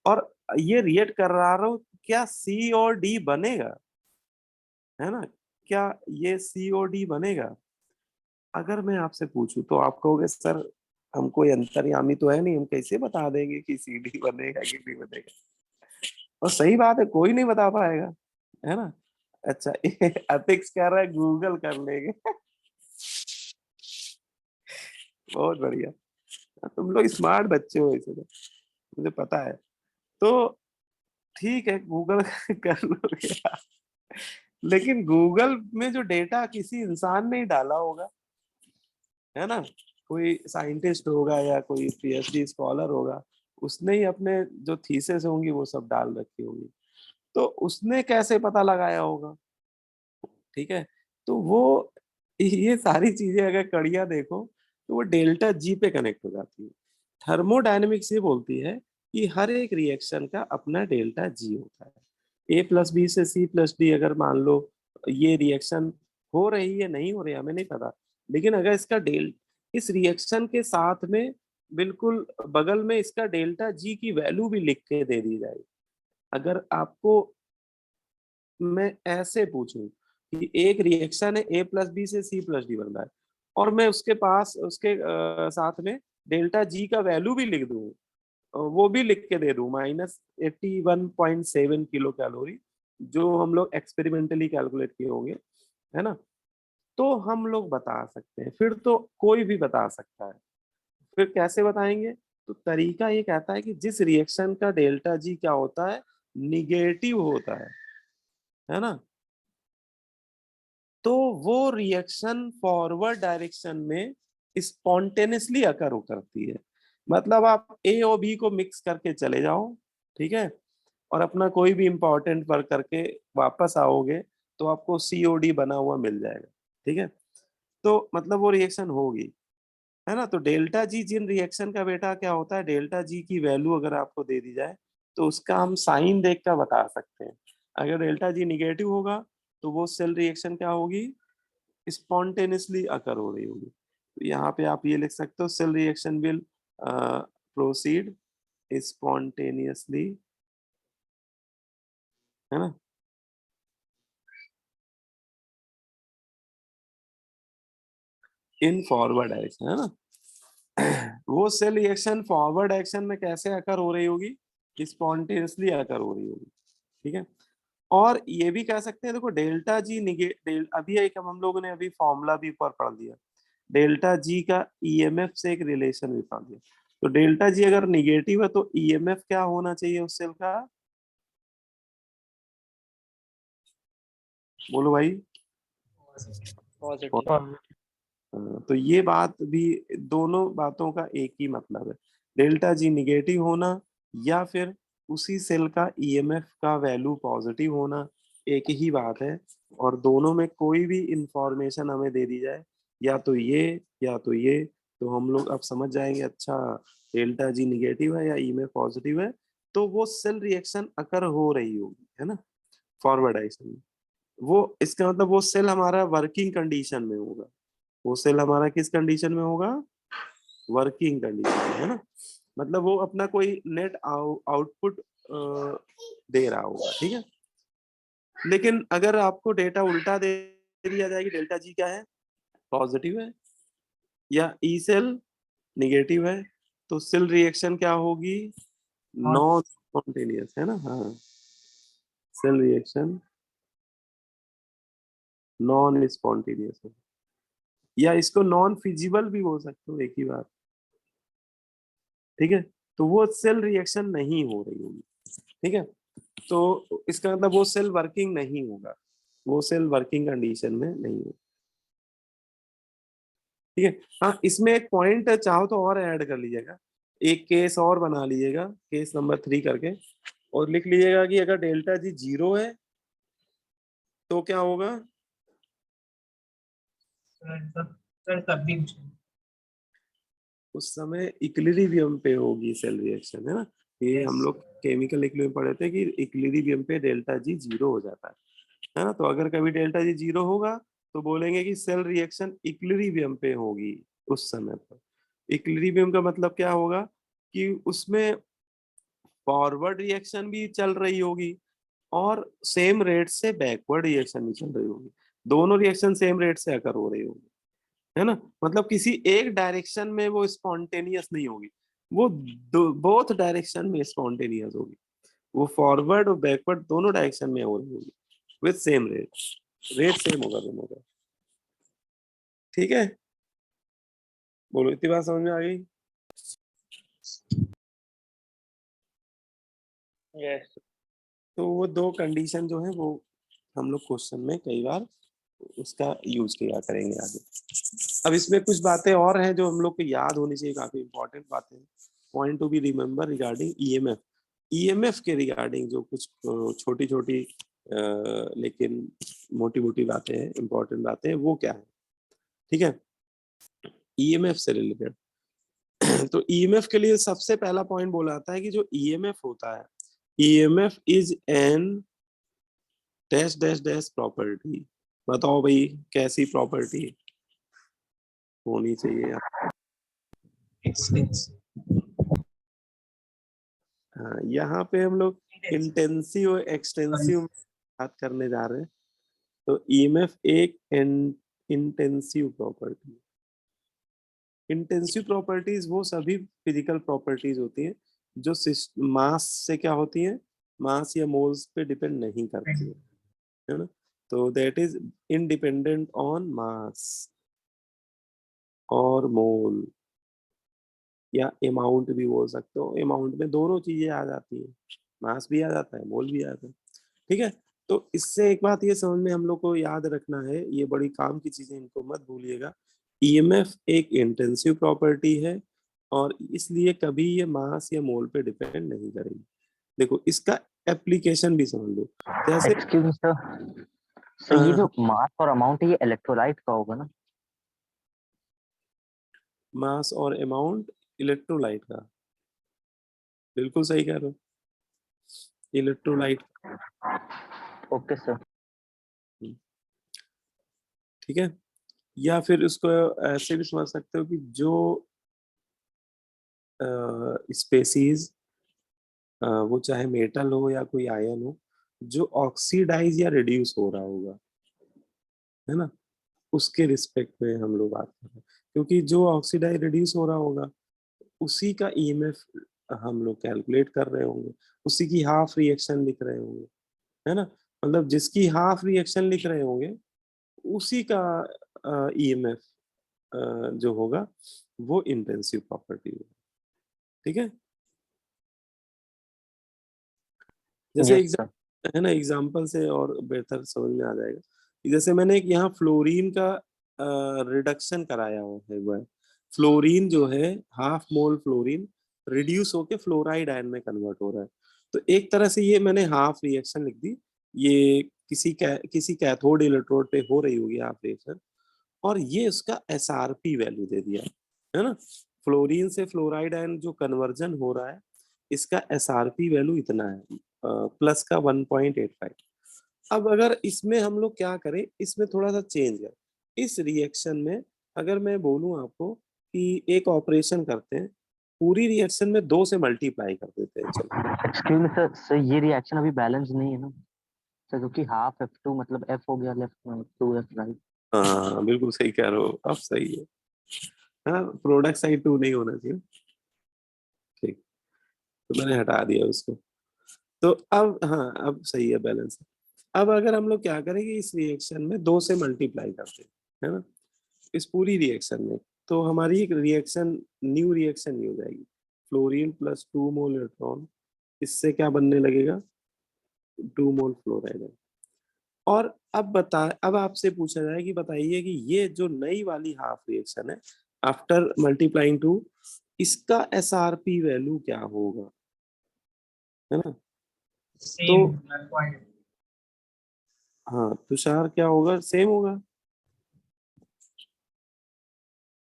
और ये रिएक्ट कर रहा हूँ, क्या सी और डी बनेगा, है ना, क्या ये सी और डी बनेगा। अगर मैं आपसे पूछूं तो आप कहोगे सर हम कोई अंतर्यामी तो है नहीं, हम कैसे बता देंगे कि सी डी बनेगा कि नहीं बनेगा, और सही बात है कोई नहीं बता पाएगा, है ना। अच्छा एथिक्स कह रहा है गूगल कर लेंगे बहुत बढ़िया, तुम लोग स्मार्ट बच्चे हो इसे, तो मुझे पता है, तो ठीक है गूगल कर लोगे आप, लेकिन गूगल में जो डेटा किसी इंसान ने ही डाला होगा, है ना, कोई साइंटिस्ट होगा या कोई पीएचडी स्कॉलर होगा, उसने ही अपने जो थीसिस होंगी वो सब डाल रखी होगी, तो उसने कैसे पता लगाया होगा। ठीक है, तो वो ये सारी चीजें अगर कड़ियाँ देखो तो वो डेल्टा जी पे कनेक्ट हो जाती है। थर्मोडायनेमिक्स ये बोलती है कि हर एक रिएक्शन का अपना डेल्टा जी होता है, ए प्लस बी से सी प्लस डी, अगर मान लो ये रिएक्शन हो रही है नहीं हो रही हमें नहीं पता, लेकिन अगर इसका इस रिएक्शन के साथ में बिल्कुल बगल में इसका डेल्टा जी की वैल्यू भी लिख के दे दी जाए, अगर आपको मैं ऐसे पूछूं कि एक रिएक्शन है ए प्लस बी से सी प्लस डी बन रहा है, और मैं उसके पास उसके साथ में डेल्टा जी का वैल्यू भी लिख दूं, वो भी लिख के दे दूं -81.7 किलो कैलोरी, जो हम लोग एक्सपेरिमेंटली कैलकुलेट किए होंगे, है ना, तो हम लोग बता सकते हैं। फिर तो कोई भी बता सकता है। फिर कैसे बताएंगे? तो तरीका ये कहता है कि जिस रिएक्शन का डेल्टा जी क्या होता है, निगेटिव होता है ना, तो वो रिएक्शन फॉरवर्ड डायरेक्शन में स्पॉन्टेनियसली अकर करती है। मतलब आप ए और बी को मिक्स करके चले जाओ, ठीक है, और अपना कोई भी इंपॉर्टेंट वर्क करके वापस आओगे तो आपको सीओडी बना हुआ मिल जाएगा, ठीक है। तो मतलब वो रिएक्शन होगी, है ना। तो डेल्टा जी जिन रिएक्शन का बेटा क्या होता है, डेल्टा जी की वैल्यू अगर आपको दे दी जाए तो उसका हम साइन देख कर बता सकते हैं। अगर डेल्टा जी निगेटिव होगा तो वो सेल रिएक्शन क्या होगी, स्पॉन्टेनियसली अकर हो रही होगी। तो यहाँ पे आप ये लिख सकते हो, cell reaction will proceed spontaneously, है ना। इन फॉरवर्ड डायरेक्शन, है ना। वो सेल रिएक्शन फॉरवर्ड डायरेक्शन में कैसे अकर हो रही होगी, स्पॉन्टेनियसली अकर हो रही होगी, ठीक है। और ये भी कह सकते हैं, देखो डेल्टा जी अभी एक हम लोगों ने अभी फॉर्मूला भी ऊपर पढ़ दिया, डेल्टा जी का ईएमएफ से एक रिलेशन भी पढ़ दिया। तो डेल्टा जी अगर निगेटिव है तो ईएमएफ क्या होना चाहिए उस सेल का, बोलो भाई। पॉजिटिव। तो ये बात भी, दोनों बातों का एक ही मतलब है, डेल्टा जी निगेटिव होना या फिर उसी सेल का ईएमएफ का वैल्यू पॉजिटिव होना, एक ही बात है। और दोनों में कोई भी इंफॉर्मेशन हमें दे दी जाए, या तो ये या तो ये, तो हम लोग अब समझ जाएंगे, अच्छा डेल्टा जी निगेटिव है या ईएमएफ पॉजिटिव है, तो वो सेल रिएक्शन अकर हो रही होगी, है ना, फॉरवर्ड डायरेक्शन में। वो इसका मतलब वो सेल हमारा वर्किंग कंडीशन में होगा, वो सेल हमारा किस कंडीशन में होगा, वर्किंग कंडीशन में, है ना। मतलब वो अपना कोई नेट आउटपुट दे रहा होगा, ठीक है। लेकिन अगर आपको डेटा उल्टा दे दिया जाए कि डेल्टा जी क्या है, पॉजिटिव है, या ई सेल निगेटिव है, तो सेल रिएक्शन क्या होगी, नॉन स्पॉन्टेनियस, है ना। हाँ, सेल रिएक्शन नॉन स्पॉन्टेनियस है, या इसको नॉन फिजिबल भी बोल सकते हो, एक ही बात, ठीक है। तो वो सेल रिएक्शन नहीं हो रही होगी, ठीक है। तो इसका मतलब वो सेल वर्किंग नहीं होगा, वो सेल वर्किंग कंडीशन में नहीं होगा, ठीक है। हाँ, इसमें एक पॉइंट चाहो तो और ऐड कर लीजिएगा, एक केस और बना लीजिएगा, केस नंबर 3 करके, और लिख लीजिएगा कि अगर डेल्टा जी 0 है तो क्या होगा, सर तब भी उस समय इक्विलिब्रियम पे होगी सेल रिएक्शन, है ना। ये हम लोग केमिकल इक्विलिब्रियम पढ़े थे कि इक्विलिब्रियम पे डेल्टा जी 0 हो जाता है ना। तो अगर कभी डेल्टा जी 0 होगा तो बोलेंगे कि सेल रिएक्शन इक्विलिब्रियम पे होगी उस समय पर। इक्विलिब्रियम का मतलब क्या होगा कि उसमें फॉरवर्ड रिएक्शन भी चल रही होगी और सेम रेट से बैकवर्ड रिएक्शन भी चल रही होगी, दोनों रिएक्शन सेम रेट से अकर हो रही होगी, है ना। मतलब किसी एक डायरेक्शन में वो स्पॉन्टेनियस नहीं होगी, वो बोथ डायरेक्शन में स्पॉन्टेनियस होगी, वो फॉरवर्ड और बैकवर्ड दोनों डायरेक्शन में हो रही होगी with same rate, rate same होगा दोनों का, ठीक है। बोलो, इतनी बात समझ में आ गई। यस। तो वो दो कंडीशन जो है वो हम लोग क्वेश्चन में कई बार उसका यूज किया करेंगे आगे। अब इसमें कुछ बातें और हैं जो हम लोग को याद होनी चाहिए, काफी इंपॉर्टेंट बातें, point to be remember regarding EMF. EMF के रिगार्डिंग जो कुछ छोटी छोटी लेकिन मोटी मोटी बातें हैं, इंपॉर्टेंट बातें हैं, वो क्या है, ठीक है, ईएमएफ से रिलेटेड। तो ईएमएफ के लिए सबसे पहला पॉइंट बोला जाता है कि जो ईएमएफ होता है, EMF is an dash dash dash property. बताओ भाई कैसी प्रॉपर्टी होनी चाहिए। हाँ, यहाँ पे हम लोग इंटेंसिव और एक्सटेंसिव बात करने जा रहे हैं। तो ईएमएफ एक इंटेंसिव प्रॉपर्टी। इंटेंसिव प्रॉपर्टीज वो सभी फिजिकल प्रॉपर्टीज होती हैं जो मास से क्या होती हैं, मास या मोल्स पे डिपेंड नहीं करती है ना। तो दैट इज इंडिपेंडेंट ऑन मास और मोल, या अमाउंट भी बोल सकते हो। अमाउंट में दोनों चीजें आ जाती है, मास भी आ जाता है, मोल भी आ जाता है। ठीक है, तो इससे एक बात ये समझ में हम लोग को याद रखना है, ये बड़ी काम की चीजें, इनको मत भूलिएगा। ईएमएफ एक इंटेंसिव प्रॉपर्टी है और इसलिए कभी ये मास या मोल पे डिपेंड नहीं करेगी। देखो इसका एप्लीकेशन भी समझ लो, जैसे एक्सक्यूज मी सर, सर ये जो मास और अमाउंट है ये इलेक्ट्रोलाइट का होगा ना? मास और अमाउंट इलेक्ट्रोलाइट का, बिल्कुल सही कह रहे हो, इलेक्ट्रोलाइट। Okay sir. ठीक है, या फिर उसको ऐसे भी समझ सकते हो कि जो स्पेसीज, वो चाहे मेटल हो या कोई आयन हो, जो ऑक्सीडाइज या रिड्यूस हो रहा होगा, है ना, उसके रिस्पेक्ट में हम लोग बात कर रहे हैं। क्योंकि जो ऑक्सीडाइज रिड्यूस हो रहा होगा उसी का ईएमएफ हम लोग कैलकुलेट कर रहे होंगे, उसी की हाफ रिएक्शन लिख रहे होंगे, है ना। मतलब जिसकी हाफ रिएक्शन लिख रहे होंगे उसी का ईएमएफ जो होगा वो इंटेंसिव प्रॉपर्टी होगा। ठीक है, जैसे यस सर। है ना, एग्जाम्पल से और बेहतर समझ में आ जाएगा कि जैसे मैंने एक यहाँ फ्लोरीन का रिडक्शन कराया हुआ है, वो फ्लोरीन जो है हाफ मोल फ्लोरीन रिड्यूस होके फ्लोराइड आयन में कन्वर्ट हो रहा है। तो एक तरह से ये मैंने हाफ रिएक्शन लिख दी, ये किसी कैथोड इलेक्ट्रोड पे हो रही होगी हाफ रिएक्शन, और ये उसका एसआरपी वैल्यू दे दिया, है ना। फ्लोरीन से फ्लोराइड आयन जो कन्वर्जन हो रहा है इसका एसआरपी वैल्यू इतना है, प्लस का 1.85। अब अगर इसमें हम लोग क्या करें, इसमें थोड़ा सा चेंज है इस रिएक्शन में। अगर मैं बोलूं आपको कि एक ऑपरेशन करते हैं, पूरी रिएक्शन में 2 से मल्टीप्लाई कर देते हैं, चलो। एक्सक्यूज मी सर, सर ये रिएक्शन अभी बैलेंस नहीं है ना सर, क्योंकि हाफ F2 मतलब F हो गया लेफ्ट में, 2F राइट। हाँ बिल्कुल सही कह रहे हो, अब सही है। हाँ, प्रोडक्ट साइड 2 नहीं होना चाहिए। ठीक, तो मैंने हटा दिया उसको। तो अब हाँ, अब सही है, बैलेंस है। अब अगर हम लोग क्या करेंगे, इस रिएक्शन में 2 से मल्टीप्लाई करते हैं, है ना, इस पूरी रिएक्शन में, तो हमारी एक रिएक्शन, न्यू रिएक्शन नहीं हो जाएगी। फ्लोरीन प्लस 2 मोल इलेक्ट्रॉन, इससे क्या बनने लगेगा, 2 मोल फ्लोराइड। और अब आपसे पूछा जाए कि बताइए कि ये जो नई वाली हाफ रिएक्शन है आफ्टर मल्टीप्लाइंग 2, इसका एसआरपी वैल्यू क्या होगा, है ना। तो सेम पॉइंट। हाँ तुषार, क्या होगा, सेम होगा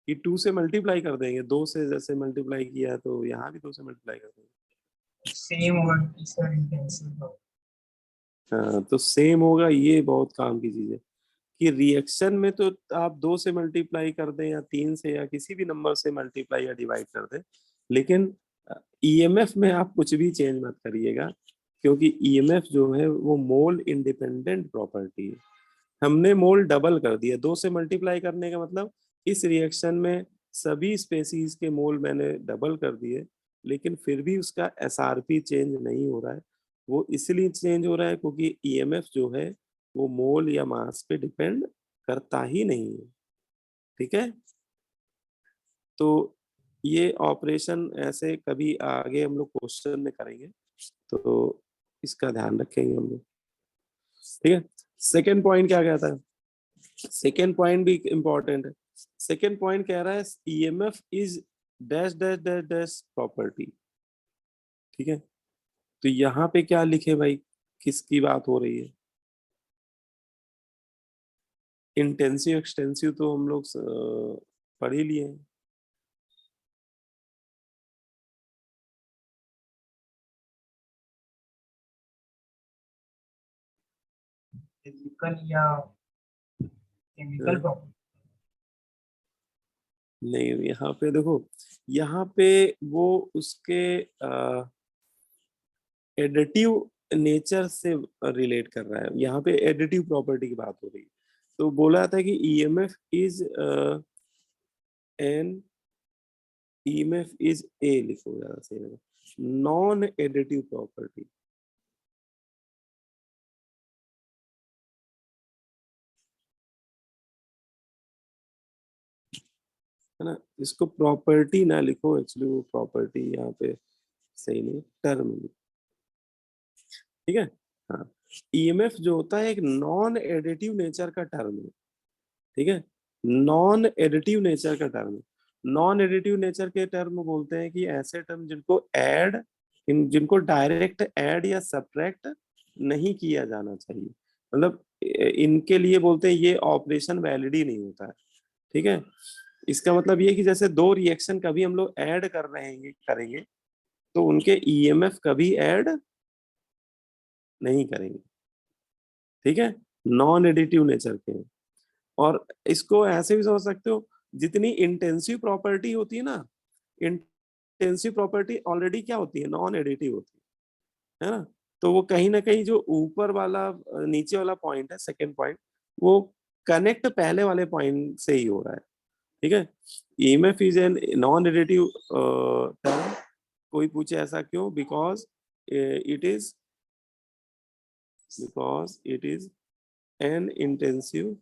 कि 2 से मल्टीप्लाई कर देंगे, 2 से जैसे मल्टीप्लाई किया तो यहाँ भी 2 से मल्टीप्लाई कर देंगे। सेम होगा तीसरा इंटेंसिव। हाँ तो सेम होगा, ये बहुत काम की चीज है कि रिएक्शन में तो आप 2 से मल्टीप्लाई कर दें या 3 से या किसी भी नंबर से मल्टीप्लाई या डिवाइड कर दें, लेकिन ईएमएफ में आप कुछ भी चेंज मत करिएगा, क्योंकि ईएमएफ जो है वो मोल इंडिपेंडेंट प्रॉपर्टी है। हमने मोल डबल कर दिया, 2 से मल्टीप्लाई करने का मतलब इस रिएक्शन में सभी स्पेसीज के मोल मैंने डबल कर दिए, लेकिन फिर भी उसका एसआरपी चेंज नहीं हो रहा है। वो इसलिए चेंज हो रहा है क्योंकि ईएमएफ जो है वो मोल या मास पे डिपेंड करता ही नहीं है। ठीक है, तो ये ऑपरेशन ऐसे कभी आगे हम लोग क्वेश्चन में करेंगे, तो इसका ध्यान रखेंगे हम लोग। ठीक है, सेकेंड पॉइंट क्या कहता है, सेकेंड पॉइंट भी इंपॉर्टेंट है। सेकेंड पॉइंट कह रहा है EMF is dash dash dash dash property. ठीक है, तो यहाँ पे क्या लिखे भाई, किसकी बात हो रही है। इंटेंसिव एक्सटेंसिव तो हम लोग पढ़ ही लिए हैं। फिजिकल या केमिकल प्रॉपर्टी। नहीं, यहाँ पे देखो, यहाँ पे वो उसके एडिटिव नेचर से रिलेट कर रहा है, यहाँ पे एडिटिव प्रॉपर्टी की बात हो रही है। तो बोला था कि EMF is an EMF is a, लिखो ज्यादा सही रहेगा, नॉन एडिटिव प्रॉपर्टी। है ना, इसको प्रॉपर्टी ना लिखो, एक्चुअली वो प्रॉपर्टी यहाँ पे सही नहीं, टर्म लिखो, ठीक है। हाँ, ईएमएफ जो होता है एक नॉन एडिटिव नेचर का टर्म है, ठीक है, नॉन एडिटिव नेचर का टर्म। नॉन एडिटिव नेचर के टर्म बोलते हैं कि ऐसे टर्म जिनको ऐड, जिनको डायरेक्ट ऐड या सब्ट्रैक्ट नहीं किया जाना चाहिए, मतलब इनके लिए बोलते हैं ये ऑपरेशन वैलिड ही नहीं होता है, ठीक है। इसका मतलब ये कि जैसे दो रिएक्शन कभी हम लोग ऐड कर रहे हैं करेंगे तो उनके ईएमएफ कभी ऐड नहीं करेंगे, ठीक है, नॉन एडिटिव नेचर के। और इसको ऐसे भी समझ सकते हो, जितनी इंटेंसिव प्रॉपर्टी होती है ना, इंटेंसिव प्रॉपर्टी ऑलरेडी क्या होती है, नॉन एडिटिव होती है ना। तो वो कहीं ना कहीं जो ऊपर वाला नीचे वाला पॉइंट है, सेकंड पॉइंट, वो कनेक्ट पहले वाले पॉइंट से ही हो रहा है, ठीक है। EMF is an non additive term. कोई पूछे ऐसा क्यों, because it is an intensive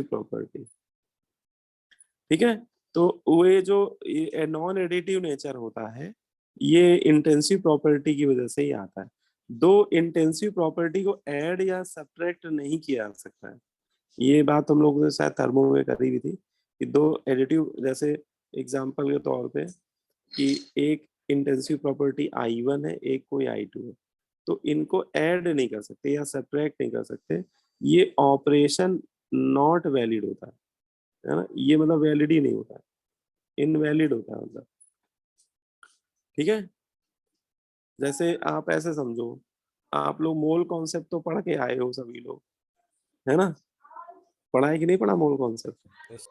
property, ठीक है। तो वो जो नॉन एडिटिव नेचर होता है ये इंटेंसिव प्रॉपर्टी की वजह से ही आता है। दो इंटेंसिव प्रॉपर्टी को ऐड या सब्ट्रैक्ट नहीं किया जा सकता है। ये बात हम लोगों ने शायद थर्मो में करी हुई थी कि दो एडिटिव, जैसे एग्जांपल के तौर पे कि एक इंटेंसिव प्रॉपर्टी I1 है, एक कोई I2 है, तो इनको ऐड नहीं कर सकते या सब्ट्रैक्ट नहीं कर सकते, ये ऑपरेशन नॉट वैलिड होता है ना, ये मतलब वैलिड ही नहीं होता है, इनवैलिड होता है मतलब, ठीक है। जैसे आप ऐसे समझो, आप लोग मोल कॉन्सेप्ट तो पढ़ के आए हो सभी लोग, है ना, पढ़ा है कि नहीं पढ़ा मोल कॉन्सेप्ट। Yes.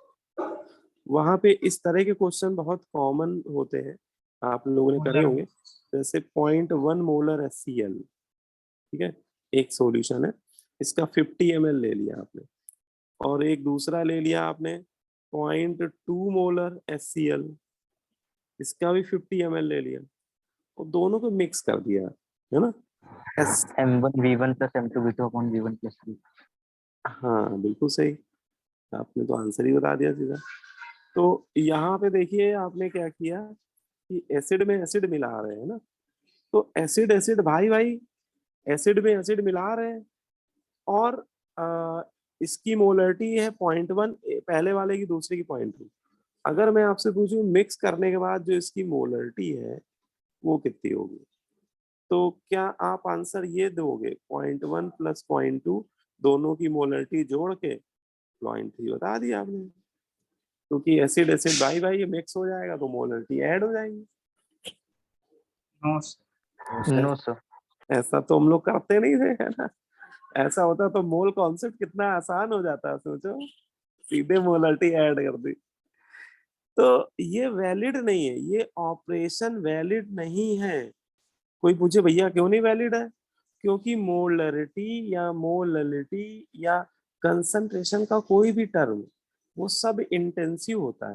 वहां पे इस तरह के क्वेश्चन बहुत कॉमन होते हैं, आप लोगों ने करे होंगे। जैसे 0.1 मोलर HCl, ठीक है, एक सॉल्यूशन है, इसका 50 ml ले लिया आपने, और एक दूसरा ले लिया आपने 0.2 मोलर HCl, इसका भी 50 ml ले लिया, और दोनों को मिक्स कर दिया, है ना। M1V1 plus M2V2 upon V1 plus V। हाँ बिल्कुल सही, आपने तो आंसर ही बता दिया सीधा। तो यहाँ पे देखिए आपने क्या किया कि एसिड में एसिड मिला रहे हैं ना, तो एसिड एसिड भाई भाई, एसिड में एसिड मिला रहे हैं, और इसकी मोलरिटी है 0.1 पहले वाले की, दूसरे की 0.2। अगर मैं आपसे पूछूं मिक्स करने के बाद जो इसकी मोलरिटी है वो कितनी होगी, तो क्या आप आंसर ये दोगे 0.1 प्लस 0.2, दोनों की मोलरिटी जोड़ के 0.3 बता दिया आपने, क्योंकि एसिड एसिड भाई भाई ये मिक्स हो जाएगा तो मोलरिटी ऐड हो जाएगी। No sir. ऐसा तो हम लोग करते नहीं थे, है ना, ऐसा होता तो मोल कॉन्सेप्ट कितना आसान हो जाता, सोचो, सीधे मोलरिटी ऐड कर दी। तो ये वैलिड नहीं है, ये ऑपरेशन वैलिड नहीं है। कोई पूछे भैया क्यों नहीं वैलिड है, क्योंकि मोलरिटी या मोललिटी या कंसंट्रेशन का कोई भी टर्म वो सब इंटेंसिव होता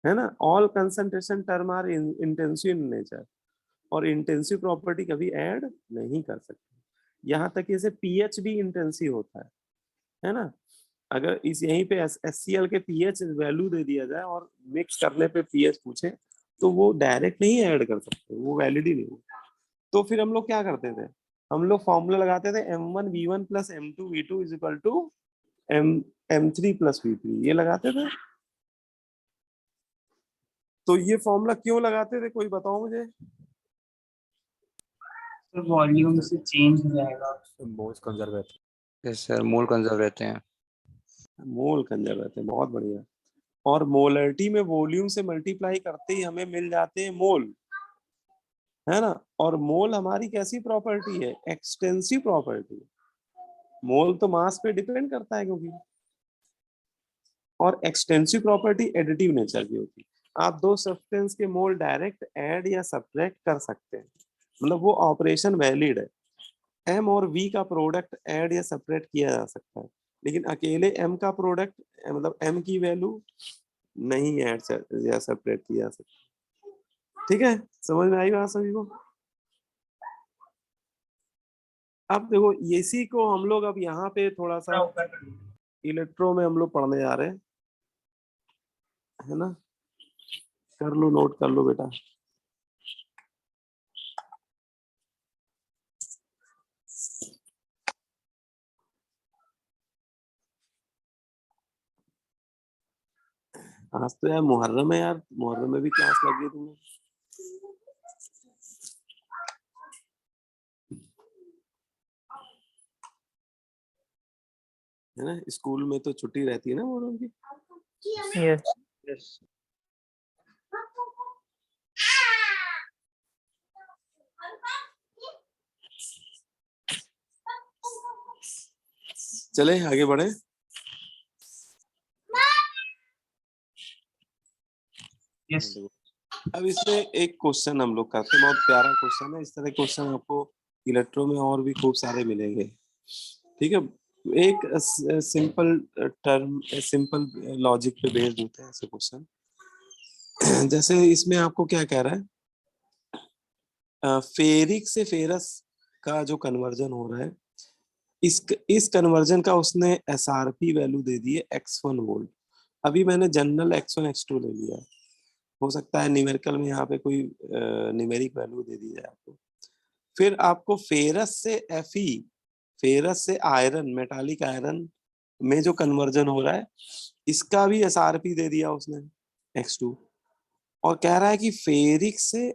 है ना, all concentration term are intensive in nature, और इंटेंसिव प्रॉपर्टी कभी ऐड नहीं कर सकते। यहाँ तक जैसे पीएच भी इंटेंसिव होता है ना। अगर इस यहीं पे HCl के पीएच वैल्यू दे दिया जाए और मिक्स करने पे पीएच पूछे तो वो डायरेक्ट नहीं ऐड कर सकते, वो वैलिड ही नहीं हो। तो फिर हम लोग क्या करते थे, हम लोग फॉर्मूला लगाते थे M1V1 plus M2V2 is equal to M3 plus V3, ये लगाते थे। तो ये फॉर्मूला क्यों लगाते थे, कोई बताओ मुझे। तो वॉल्यूम से चेंज हो जाएगा। मोल्स कंजर्व रहते हैं। यस सर, मोल कंजर्व रहते हैं। मोल कंजर्व रहते हैं, बहुत बढ़िया। और मोलरिटी में वॉल्यूम से मल्टीप्लाई करते ही हमें मिल जाते हैं मोल, है ना। और मोल हमारी कैसी प्रॉपर्टी है, एक्सटेंसिव प्रॉपर्टी। मोल तो मास पे डिपेंड करता है, क्योंकि और एक्सटेंसिव प्रॉपर्टी एडिटिव नेचर की होती है। आप दो सब्सटेंस के मोल डायरेक्ट ऐड या सब्ट्रैक्ट कर सकते हैं, मतलब वो ऑपरेशन वैलिड है। एम और वी का प्रोडक्ट ऐड या सब्ट्रैक्ट किया जा सकता है, लेकिन अकेले एम का प्रोडक्ट मतलब एम की वैल्यू नहीं ऐड या सब्ट्रैक्ट किया जा सकता। ठीक है, समझ में आई बात सभी को? अब देखो इसी को हम लोग अब यहाँ पे थोड़ा सा थोड़ा ऊपर कर लो। इलेक्ट्रो में हम लोग पढ़ने जा रहे हैं, है ना? कर लो, नोट कर लो बेटा। आज तो यार मुहर्रम है यार, मुहर्रम में भी क्लास लग गई तुम्हें। है ना, स्कूल में तो छुट्टी रहती है ना मुहर्रम की। यस यस चले आगे बढ़े। यस अब इसमें एक क्वेश्चन हम लोग करते हैं, बहुत प्यारा क्वेश्चन है। इस तरह क्वेश्चन आपको इलेक्ट्रो में और भी खूब सारे मिलेंगे। ठीक है, एक सिंपल टर्म, सिंपल लॉजिक पे बेस्ड होते हैं ऐसे क्वेश्चन। जैसे इसमें आपको क्या कह रहा है, फेरिक से फेरस का जो कन्वर्जन हो रहा है, इस कन्वर्जन का उसने एसआरपी वैल्यू दे दी है x1 वोल्ट। अभी मैंने जनरल x1 x2 ले लिया, हो सकता है न्यूमेरिकल में यहाँ पे कोई न्यूमेरिक वैल्यू दे दी जाए आपको। फिर आपको फेरस से Fe, फेरस से आयरन, मेटालिक आयरन में जो कन्वर्जन हो रहा है, इसका भी एसआरपी दे दिया उसने x2। और कह रहा है कि फेरिक से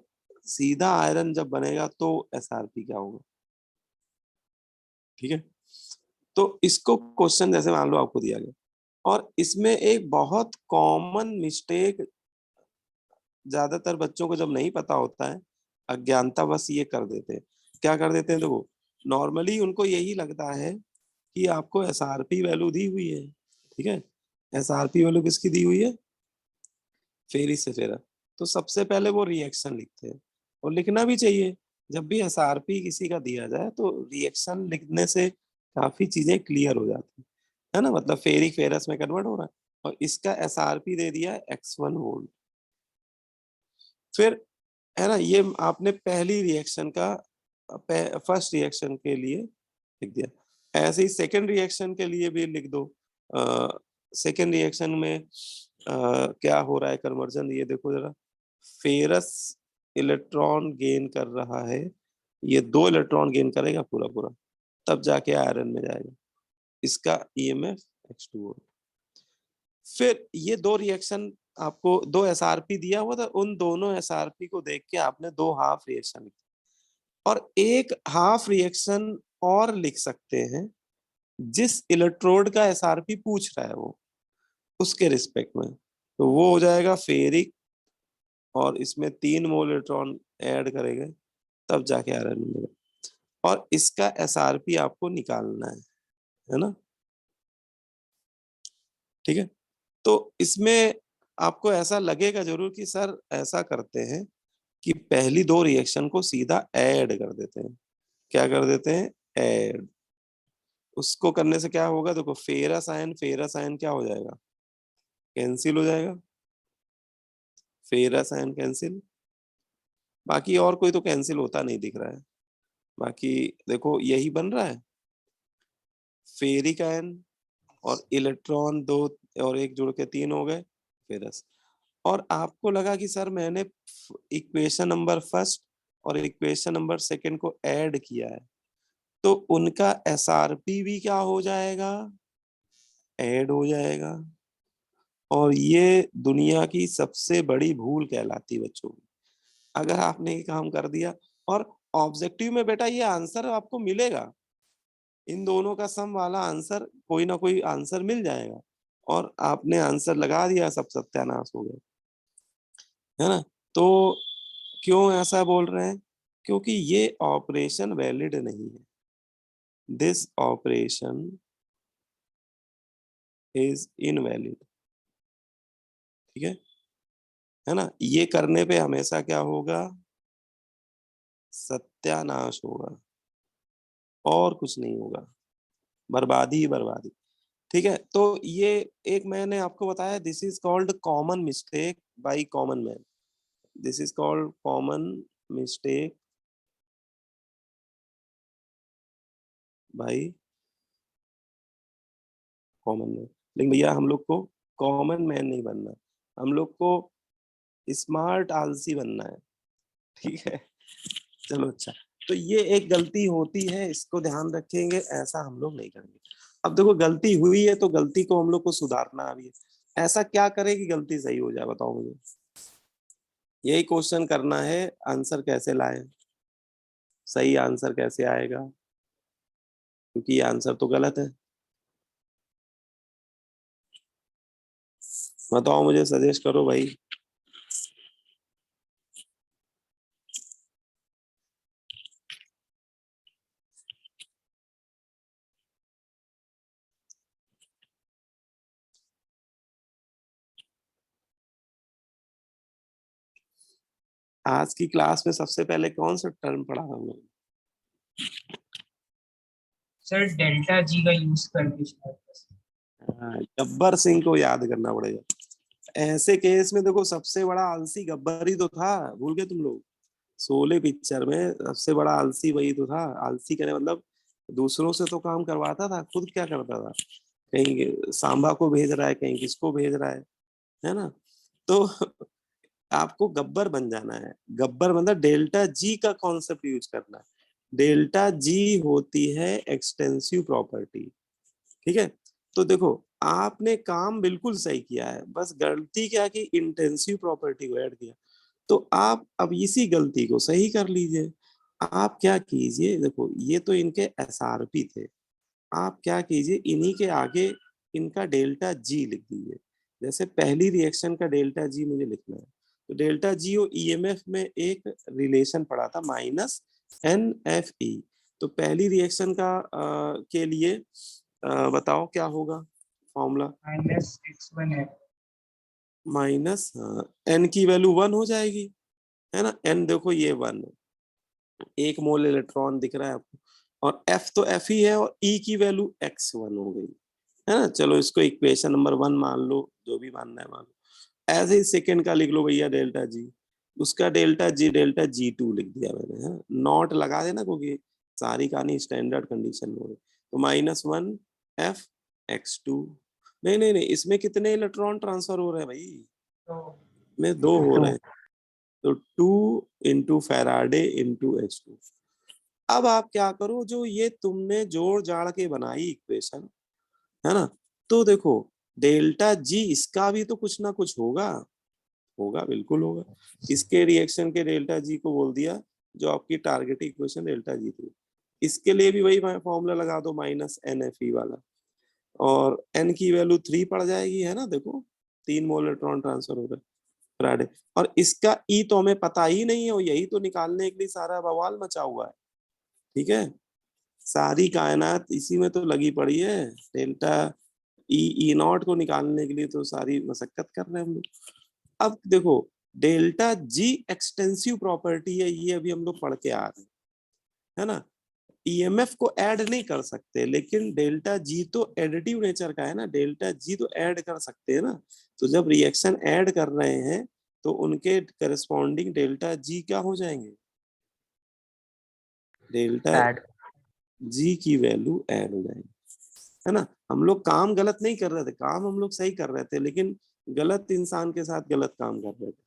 सीधा आयरन जब बनेगा तो एसआरपी क्या होगा। ठीक है, तो इसको क्वेश्चन जैसे मान लो आपको दिया गया, और इसमें एक बहुत कॉमन मिस्टेक ज्यादातर बच्चों को जब नहीं पता होता है, अज्ञानता बस ये कर देते हैं। क्या कर देते हैं, देखो नॉर्मली उनको यही लगता है कि आपको एसआरपी वैल्यू दी हुई है। ठीक है, एसआरपी वैल्यू किसकी दी हुई है, फेरिस से फेरा। तो सबसे पहले वो रिएक्शन लिखते हैं, और लिखना भी चाहिए। जब भी एसआरपी किसी का दिया जाए तो रिएक्शन लिखने से काफी चीजें क्लियर हो जाती है ना, मतलब फेरिक फेरस में कन्वर्ट हो रहा है, और इसका एसआरपी दे दिया है x1 वोल्ट। फिर है ना, ये आपने पहली रिएक्शन का फर्स्ट रिएक्शन के लिए लिख दिया। ऐसे ही सेकेंड रिएक्शन के लिए भी लिख दो। सेकेंड रिएक्शन में क्या हो रहा है कन्वर्जन, ये देखो जरा। फेरस इलेक्ट्रॉन गेन कर रहा है, ये 2 इलेक्ट्रॉन गेन करेगा पूरा पूरा, तब जाके आयरन में जाएगा। इसका ईएमएफ x2। फिर ये 2 रिएक्शन आपको 2 एसआरपी दिया हुआ था, उन दोनों एसआरपी को देख के आपने 2 हाफ रिएक्शन लिखे, और एक हाफ रिएक्शन और लिख सकते हैं जिस इलेक्ट्रोड का एसआरपी पूछ रहा है वो, उसके रिस्पेक्ट में। तो वो हो जाएगा फेरिक, और इसमें 3 मोल इलेक्ट्रॉन ऐड करेंगे तब जाके आयरन मिलेगा, और इसका एसआरपी आपको निकालना है ना। ठीक है, तो इसमें आपको ऐसा लगेगा जरूर कि सर ऐसा करते हैं कि पहली 2 रिएक्शन को सीधा ऐड कर देते हैं। क्या कर देते हैं, ऐड। उसको करने से क्या होगा, देखो फेरस आयन क्या हो जाएगा, कैंसिल हो जाएगा। फेरस आयन कैंसिल, बाकी और कोई तो कैंसिल होता नहीं दिख रहा है। बाकी देखो यही बन रहा है, फेरिक आयन और इलेक्ट्रॉन 2 और 1 जुड़ के 3 हो गए फेरस। और आपको लगा कि सर मैंने इक्वेशन नंबर फर्स्ट और इक्वेशन नंबर सेकंड को ऐड किया है, तो उनका एसआरपी भी क्या हो जाएगा, ऐड हो जाएगा। और ये दुनिया की सबसे बड़ी भूल कहलाती बच्चों की, अगर आपने ये काम कर दिया। और ऑब्जेक्टिव में बेटा ये आंसर आपको मिलेगा, इन दोनों का सम वाला आंसर, कोई ना कोई आंसर मिल जाएगा, और आपने आंसर लगा दिया, सब सत्यानाश हो गया, है ना। तो क्यों ऐसा बोल रहे हैं, क्योंकि ये ऑपरेशन वैलिड नहीं है। This operation is invalid. ठीक है ना। ये करने पे हमेशा क्या होगा, सत्यानाश होगा, और कुछ नहीं होगा, बर्बादी ही बर्बादी। ठीक है, तो ये एक मैंने आपको बताया, this is called common mistake by common man, this is called common mistake by common man. लेकिन भैया हम लोग को कॉमन मैन नहीं बनना, हम लोग को स्मार्ट आलसी बनना है। ठीक है, चलो अच्छा। तो ये एक गलती होती है, इसको ध्यान रखेंगे, ऐसा हम लोग नहीं करेंगे। अब देखो गलती हुई है तो गलती को हम लोग को सुधारना भी है। ऐसा क्या करें कि गलती सही हो जाए, बताओ मुझे। यही क्वेश्चन करना है, आंसर कैसे लाए, सही आंसर कैसे आएगा, क्योंकि ये आंसर तो गलत है। बताओ मुझे, सजेस्ट करो भाई। आज की क्लास में सबसे पहले कौन सा टर्म पढ़ा हम लोग? सर डेल्टा जी का यूज करके शायद। गब्बर सिंह को याद करना पड़ेगा। ऐसे केस में देखो, सबसे बड़ा आलसी गब्बर ही तो था, भूल गए तुम लोग? शोले पिक्चर में सबसे बड़ा आलसी वही तो था। आलसी कहने मतलब दूसरों से तो काम करवाता था, खुद क्या करता था? कहीं सांबा को भेज रहा है, कहीं किसको भेज रहा है ना। तो आपको गब्बर बन जाना है। गब्बर मतलब डेल्टा जी का कॉन्सेप्ट यूज करना है। डेल्टा जी होती है एक्सटेंसिव प्रॉपर्टी। ठीक है, तो देखो आपने काम बिल्कुल सही किया है, बस गलती क्या की, इंटेंसिव प्रॉपर्टी को ऐड किया। तो आप अब इसी गलती को सही कर लीजिए। आप क्या कीजिए, देखो ये तो इनके एसआरपी थे, आप क्या कीजिए, इन्हीं के आगे इनका डेल्टा जी लिख दीजिए। जैसे पहली रिएक्शन का डेल्टा जी मुझे लिखना है, तो डेल्टा जी और ईएमएफ में एक रिलेशन पड़ा था, माइनस एन एफ ई। तो पहली रिएक्शन का के लिए बताओ क्या होगा फॉर्मूला? -x1 है। माइनस एन की वैल्यू 1 हो जाएगी, है ना। एन देखो ये 1 है, 1 मोल इलेक्ट्रॉन दिख रहा है आपको, और एफ तो एफ ही है, और ई की वैल्यू x1 हो गई, है ना। चलो इसको इक्वेशन नंबर 1 मान लो, जो भी मानना है मान लो। ऐसे ही सेकंड का लिख लो भैया, डेल्टा जी, उसका डेल्टा जी टू लिख दिया मैंने, है। नॉट लगा देना, क्योंकि सारी कहानी स्टैंडर्ड कंडीशन में हो रही। तो -1 एफ x2। नहीं नहीं नहीं, इसमें कितने इलेक्ट्रॉन ट्रांसफर हो रहे हैं भाई? तो में 2 हो रहे 2 हैं, तो 2 इंटू फेराडे इंटू H2। अब आप क्या करो, जो ये तुमने जोड़ जाड़ के बनाई इक्वेशन, है ना, तो देखो डेल्टा जी इसका भी तो कुछ ना कुछ होगा, होगा बिल्कुल होगा। इसके रिएक्शन के डेल्टा जी को बोल दिया, जो आपकी टारगेट इक्वेशन डेल्टा जी थी। इसके लिए भी वही फॉर्मूला लगा दो, -NFE वाला, और n की वैल्यू 3 पड़ जाएगी, है ना। देखो 3 मोल इलेक्ट्रॉन ट्रांसफर हो रहा है फ्राइडे, और इसका ई तो हमें पता ही नहीं है, और यही तो निकालने के लिए सारा बवाल मचा हुआ है। ठीक है, सारी कायनात इसी में तो लगी पड़ी है, डेल्टा ई नॉट को निकालने के लिए तो सारी मशक्कत कर रहे हैं हम लोग। अब देखो डेल्टा जी एक्सटेंसिव प्रॉपर्टी है, ये अभी हम लोग पढ़ के आ रहे हैं, है ना। ईएमएफ को ऐड नहीं कर सकते, लेकिन डेल्टा जी तो एडिटिव नेचर का है ना, डेल्टा जी तो ऐड कर सकते हैं ना। तो जब रिएक्शन ऐड कर रहे हैं तो उनके करस्पॉन्डिंग डेल्टा जी क्या हो जाएंगे, डेल्टा ऐड जी की वैल्यू ऐड हो जाएगी, है ना। हम लोग काम गलत नहीं कर रहे थे, काम हम लोग सही कर रहे थे, लेकिन गलत इंसान के साथ गलत काम कर रहे थे।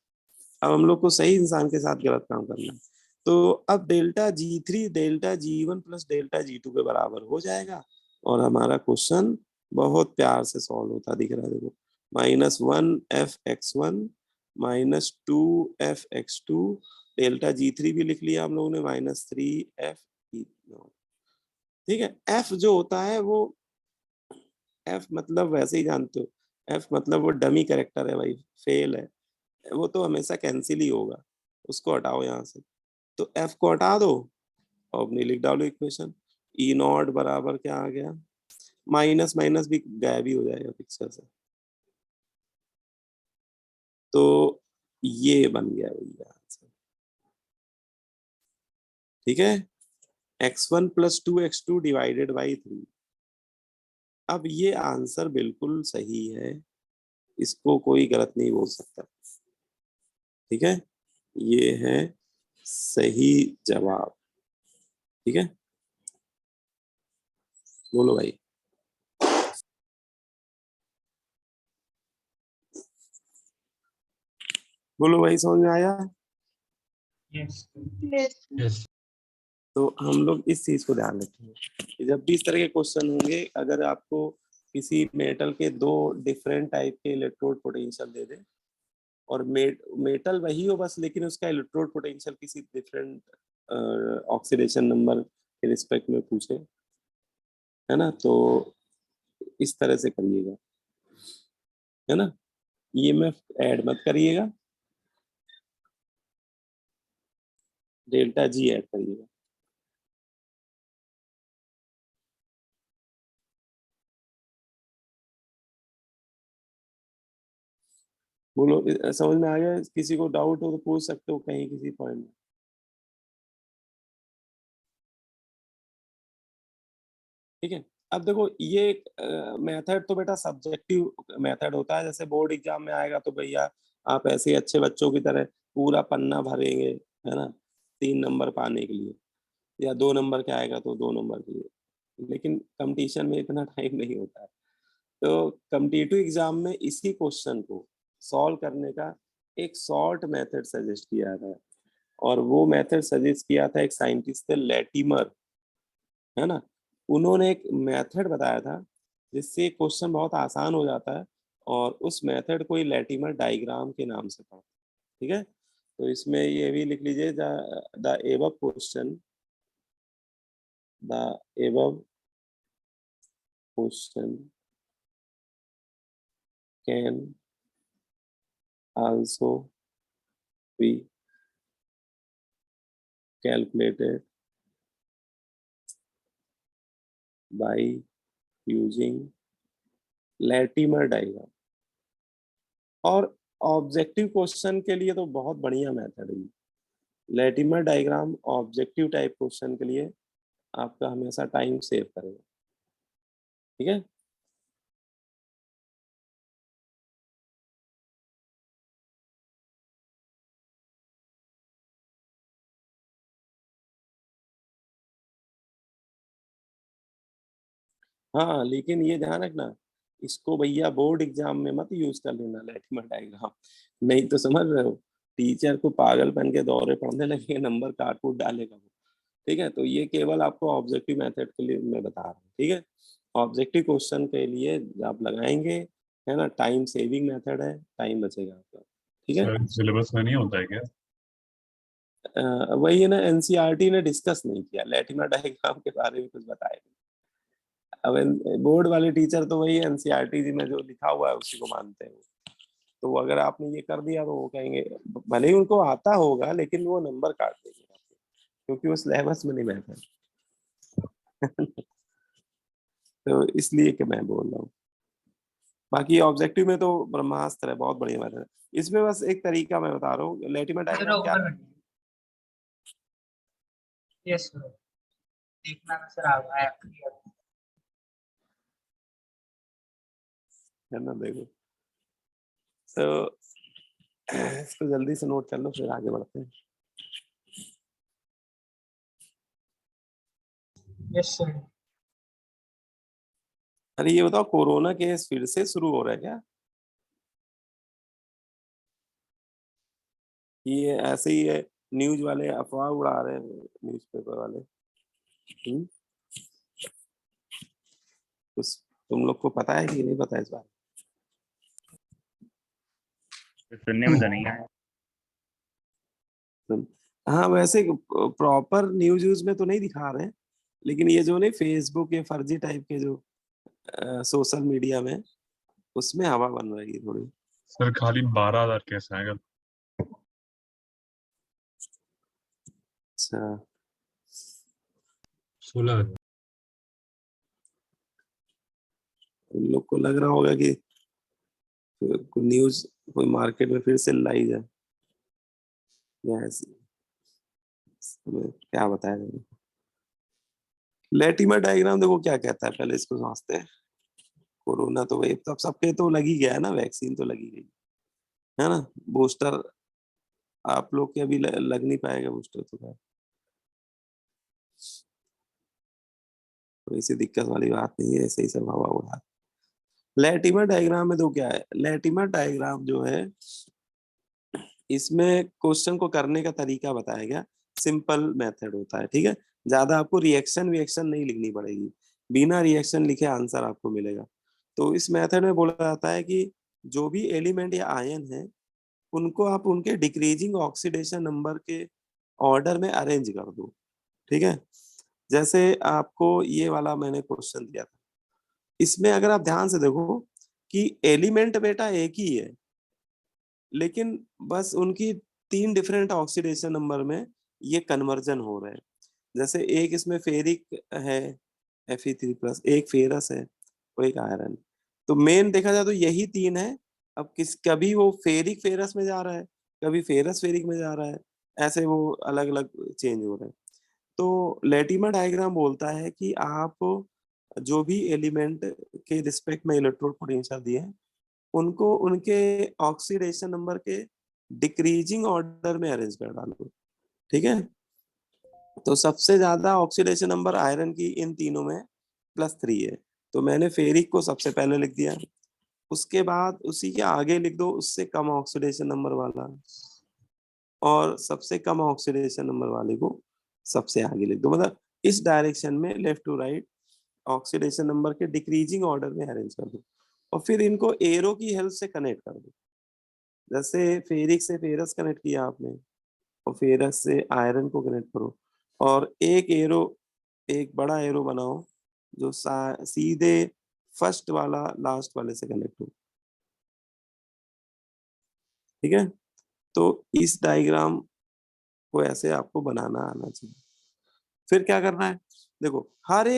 अब हम लोग को सही इंसान के साथ गलत काम करना है। तो अब डेल्टा जी3 डेल्टा जी1 प्लस डेल्टा जी2 के बराबर हो जाएगा, और हमारा क्वेश्चन बहुत प्यार से सॉल्व होता दिख रहा है। देखो -1 F x1 -2 F x2, delta जी3 भी लिख लिया हम लोगों ने, -3 एफ e0। ठीक है, एफ जो होता है वो, एफ मतलब वैसे ही जानते हो, एफ मतलब वो डमी कैरेक्टर है भाई, फेल है, वो तो हमेशा कैंसिल ही होगा, उसको हटाओ यहाँ से। तो एफ को हटा दो और अपनी लिख डालो इक्वेशन। ई नॉट बराबर क्या आ गया, माइनस माइनस भी गायब ही हो जाएगा पिक्चर से, तो ये बन गया भैया आंसर। ठीक है, x1 + 2x2 डिवाइडेड बाई 3। अब ये आंसर बिल्कुल सही है, इसको कोई गलत नहीं बोल सकता। ठीक है, ये है सही जवाब। ठीक है, बोलो भाई। बोलो भाई, समझ में आया? यस यस तो हम लोग इस चीज को ध्यान रखेंगे कि जब भी इस तरह के क्वेश्चन होंगे, अगर आपको किसी मेटल के दो डिफरेंट टाइप के इलेक्ट्रोड पोटेंशियल दे दे और मेटल वही हो बस, लेकिन उसका इलेक्ट्रोड पोटेंशियल किसी डिफरेंट ऑक्सीडेशन नंबर के रिस्पेक्ट में पूछे, है ना, तो इस तरह से करिएगा, है ना। ईएमएफ ऐड मत करिएगा, डेल्टा जी ऐड करिएगा। बोलो, समझ में आ गया? किसी को डाउट हो तो पूछ सकते हो कहीं किसी पॉइंट में। ठीक है, अब देखो ये मेथड तो बेटा सब्जेक्टिव मेथड होता है। जैसे बोर्ड एग्जाम में आएगा तो भैया आप ऐसे ही अच्छे बच्चों की तरह पूरा पन्ना भरेंगे, है ना, 3 नंबर पाने के लिए, या 2 नंबर के आएगा तो 2 नंबर के लिए। लेकिन कंपटीशन में इतना टाइम नहीं होता है। तो कम्पिटिटिव एग्जाम में इसी क्वेश्चन को सॉल्व करने का एक शॉर्ट मेथड सजेस्ट किया था, और वो मेथड सजेस्ट किया था एक साइंटिस्ट थे लैटिमर, है ना। उन्होंने एक मेथड बताया था जिससे क्वेश्चन बहुत आसान हो जाता है, और उस मेथड को ही लैटिमर डायग्राम के नाम से पढ़ते हैं। ठीक है, तो इसमें ये भी लिख लीजिए, the above question, the above question can also be calculated by using Latimer diagram. और ऑब्जेक्टिव क्वेश्चन के लिए तो बहुत बढ़िया मेथड है Latimer diagram. Objective type question के लिए आपका हमेशा टाइम सेव करेगा। ठीक है, हाँ, लेकिन ये ध्यान रखना, इसको भैया बोर्ड एग्जाम में मत यूज कर लेना लैटिमर डायग्राम, नहीं तो समझ रहे हो, टीचर को पागलपन के दौरे पढ़ने लगेंगे, नंबर काट कूट डालेगा वो। ठीक है, तो ये केवल आपको ऑब्जेक्टिव मेथड के लिए मैं बता रहा हूँ। ठीक है, ऑब्जेक्टिव क्वेश्चन के लिए आप लगाएंगे, है ना, टाइम सेविंग मेथड है, टाइम बचेगा आपका। ठीक है, सर सिलेबस में नहीं होता है क्या? वही है ना, एनसीईआरटी ने डिस्कस नहीं किया लैटिमर डायग्राम के बारे में, कुछ बताया नहीं। अब बोर्ड वाले टीचर तो वही एनसीईआरटी में जो लिखा हुआ है उसी को मानते हैं। तो वो अगर आपने ये कर दिया तो वो कहेंगे, भले ही उनको आता होगा लेकिन वो नंबर काट देंगे आपके, क्योंकि वो सिलेबस में नहीं बैठा है। तो इसलिए कि मैं बोल रहा हूँ, बाकी ऑब्जेक्टिव में तो ब्रह्मास्त्र है, बहुत बढ़िया बात है। इसमें बस एक तरीका मैं बता रहा हूँ, लैटिमर डायग्राम क्या यस सर, देखना ना सर, आ गया है ना, देखो तो इसको जल्दी से नोट कर लो, फिर आगे बढ़ते हैं। Yes sir. अरे ये बताओ, कोरोना केस फिर से शुरू हो रहा है क्या? ये ऐसे ही है, न्यूज वाले अफवाह उड़ा रहे हैं, न्यूज़पेपर वाले। कुछ तुम लोग को पता है कि नहीं पता इस बार? सुनने में तो नहीं आया। हाँ, वैसे प्रॉपर न्यूज यूज में तो नहीं दिखा रहे हैं, लेकिन ये जो नहीं फेसबुक या फर्जी टाइप के जो सोशल मीडिया में, उसमें हवा बन रही है थोड़ी। सर खाली 12,000 केस आएगा। अच्छा, 16 उन लोग को लग रहा होगा कि कोई न्यूज कोई मार्केट में फिर से लाई जाए या ऐसी, हमें क्या बताया जाए। लेटिमर डायग्राम देखो क्या कहता है, पहले इसको समझते हैं। कोरोना तो भाई तब सबके तो लगी गया है ना, वैक्सीन तो लगी गई है ना। बूस्टर आप लोग के अभी लग नहीं पाएगा बूस्टर तो खैर, कोई सी दिक्कत वाली बात नहीं है, ऐसे ही सब हवा उड़ा। लेटिमर डायग्राम में तो क्या है, लेटिमर डायग्राम जो है इसमें क्वेश्चन को करने का तरीका बताया गया, सिंपल मेथड होता है, ठीक है। ज्यादा आपको रिएक्शन नहीं लिखनी पड़ेगी, बिना रिएक्शन लिखे आंसर आपको मिलेगा। तो इस मेथड में बोला जाता है कि जो भी एलिमेंट या आयन है उनको आप उनके डिक्रीजिंग ऑक्सीडेशन नंबर के ऑर्डर में अरेंज कर दो, ठीक है। जैसे आपको ये वाला मैंने क्वेश्चन दिया था, इसमें अगर आप ध्यान से देखो कि एलिमेंट बेटा एक ही है, लेकिन बस उनकी 3 डिफरेंट ऑक्सीडेशन नंबर में ये कन्वर्जन हो रहे हैं। जैसे एक इसमें फेरिक है Fe3+, एक फेरस है और एक आयरन। तो मेन देखा जाए तो यही 3 है। अब कभी वो फेरिक फेरस में जा रहा है, कभी फेरस फेरिक में जा रहा है, ऐसे वो अलग अलग चेंज हो रहे हैं। तो लेटिमर डायग्राम बोलता है कि आप जो भी एलिमेंट के रिस्पेक्ट में इलेक्ट्रोड पोटेंशियल दिए हैं उनको उनके ऑक्सीडेशन नंबर के डिक्रीजिंग ऑर्डर में अरेंज कर डालो, ठीक है। तो सबसे ज्यादा ऑक्सीडेशन नंबर आयरन की इन तीनों में +3 है, तो मैंने फेरिक को सबसे पहले लिख दिया। उसके बाद उसी के आगे लिख दो उससे कम ऑक्सीडेशन नंबर वाला, और सबसे कम ऑक्सीडेशन नंबर वाले को सबसे आगे लिख दो। मतलब इस डायरेक्शन में left to right oxidation number के डिक्रीजिंग ऑर्डर में अरेंज कर दो, और फिर इनको एरो की हेल्प से कनेक्ट कर दो। जैसे फेरिक से फेरस कनेक्ट किया आपने, और फेरस से आयरन को कनेक्ट करो, और एक बड़ा एरो बनाओ जो सीधे फर्स्ट वाला लास्ट वाले से कनेक्ट हो, ठीक है। तो इस डायग्राम को ऐसे आपको बनाना आना चाहिए। फिर क्या करना है, देखो हर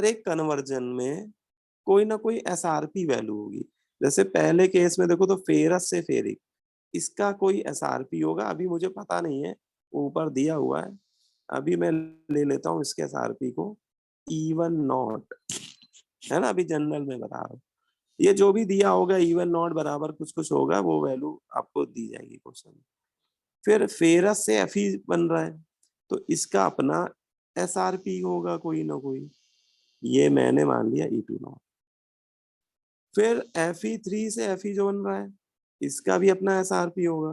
एक कन्वर्जन में कोई ना कोई एसआरपी वैल्यू होगी। जैसे पहले केस में देखो तो फेरस से फेरिक, इसका कोई एसआरपी होगा, अभी मुझे पता नहीं है, ऊपर दिया हुआ है। अभी मैं ले लेता हूँ इसके एसआरपी को E1 है ना, अभी जनरल में बता रहा हूँ। ये जो भी दिया होगा E1 बराबर कुछ कुछ होगा, वो वैल्यू आपको दी जाएगी क्वेश्चन में। फिर फेरस से Fe बन रहा है, तो इसका अपना एसआरपी होगा कोई ना कोई, ये मैंने मान लिया E2। फिर Fe3 से Fe जो बन रहा है इसका भी अपना एसआरपी होगा,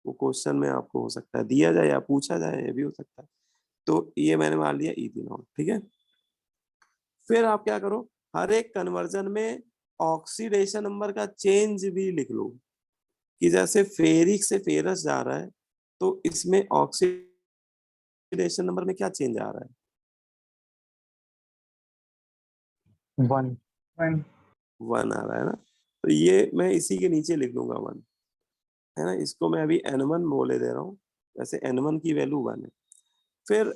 वो क्वेश्चन में आपको हो सकता है दिया जाए या पूछा जाए, ये भी हो सकता है। तो ये मैंने मान लिया E3, ठीक है। फिर आप क्या करो, हर एक कन्वर्जन में ऑक्सीडेशन नंबर का चेंज भी लिख लो, कि जैसे फेरिक से फेरस जा रहा है तो इसमें ऑक्सीडेशन नंबर में क्या चेंज आ रहा है, 1 1 1 आ रहा है ना। तो ये मैं इसी के नीचे लिख लूंगा 1, है ना। इसको मैं अभी N1 बोले दे रहा हूँ, वैसे N1 की वैल्यू 1 है। फिर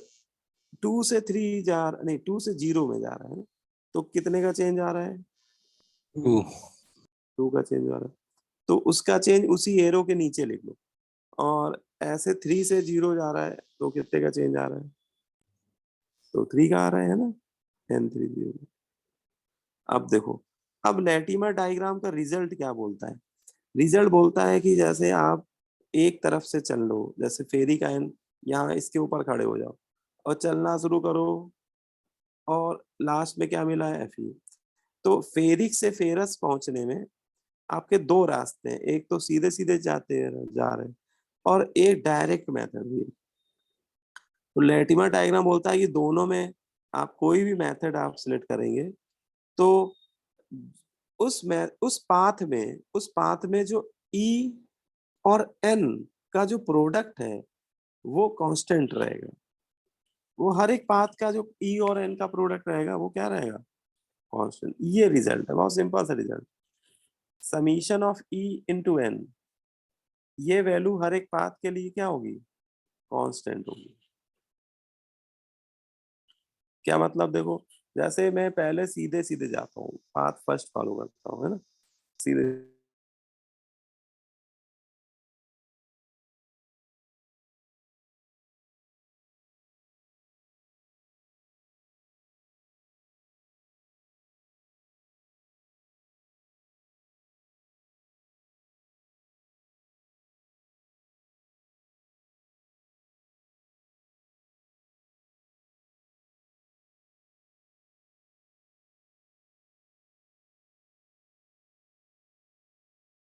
2 से 3 नहीं 2 से 0 में जा रहा है ना, तो कितने का चेंज आ रहा है, 2 का चेंज आ रहा है। तो उसका चेंज उसी एरो के नीचे लिख लो। और ऐसे 3 से 0 जा रहा है तो कितने का चेंज आ रहा है, तो 3 का आ रहा है ना, N3 0। अब देखो, अब लेटिमर डायग्राम का रिजल्ट क्या बोलता है, रिजल्ट बोलता है कि जैसे आप एक तरफ से चल लो, जैसे फेरिक आयन यहाँ इसके ऊपर खड़े हो जाओ और चलना शुरू करो, और लास्ट में क्या मिला है Fe। तो फेरिक से फेरस पहुंचने में आपके 2 रास्ते हैं, एक तो सीधे सीधे जा रहे हैं, और एक डायरेक्ट मेथड भी है। तो लेटिमर डायग्राम बोलता है कि दोनों में आप कोई भी मेथड आप सिलेक्ट करेंगे तो उस पाथ में जो E और N का जो प्रोडक्ट है वो कांस्टेंट रहेगा। वो हर एक पाथ का जो E और N का प्रोडक्ट रहेगा वो क्या रहेगा, कांस्टेंट। ये रिजल्ट है, बहुत सिंपल सा result. Summation of E into N, ये वैल्यू हर एक पाथ के लिए क्या होगी, कांस्टेंट होगी। क्या मतलब, देखो जैसे मैं पहले सीधे सीधे जाता हूँ, पाथ फर्स्ट फॉलो करता हूँ, है ना, सीधे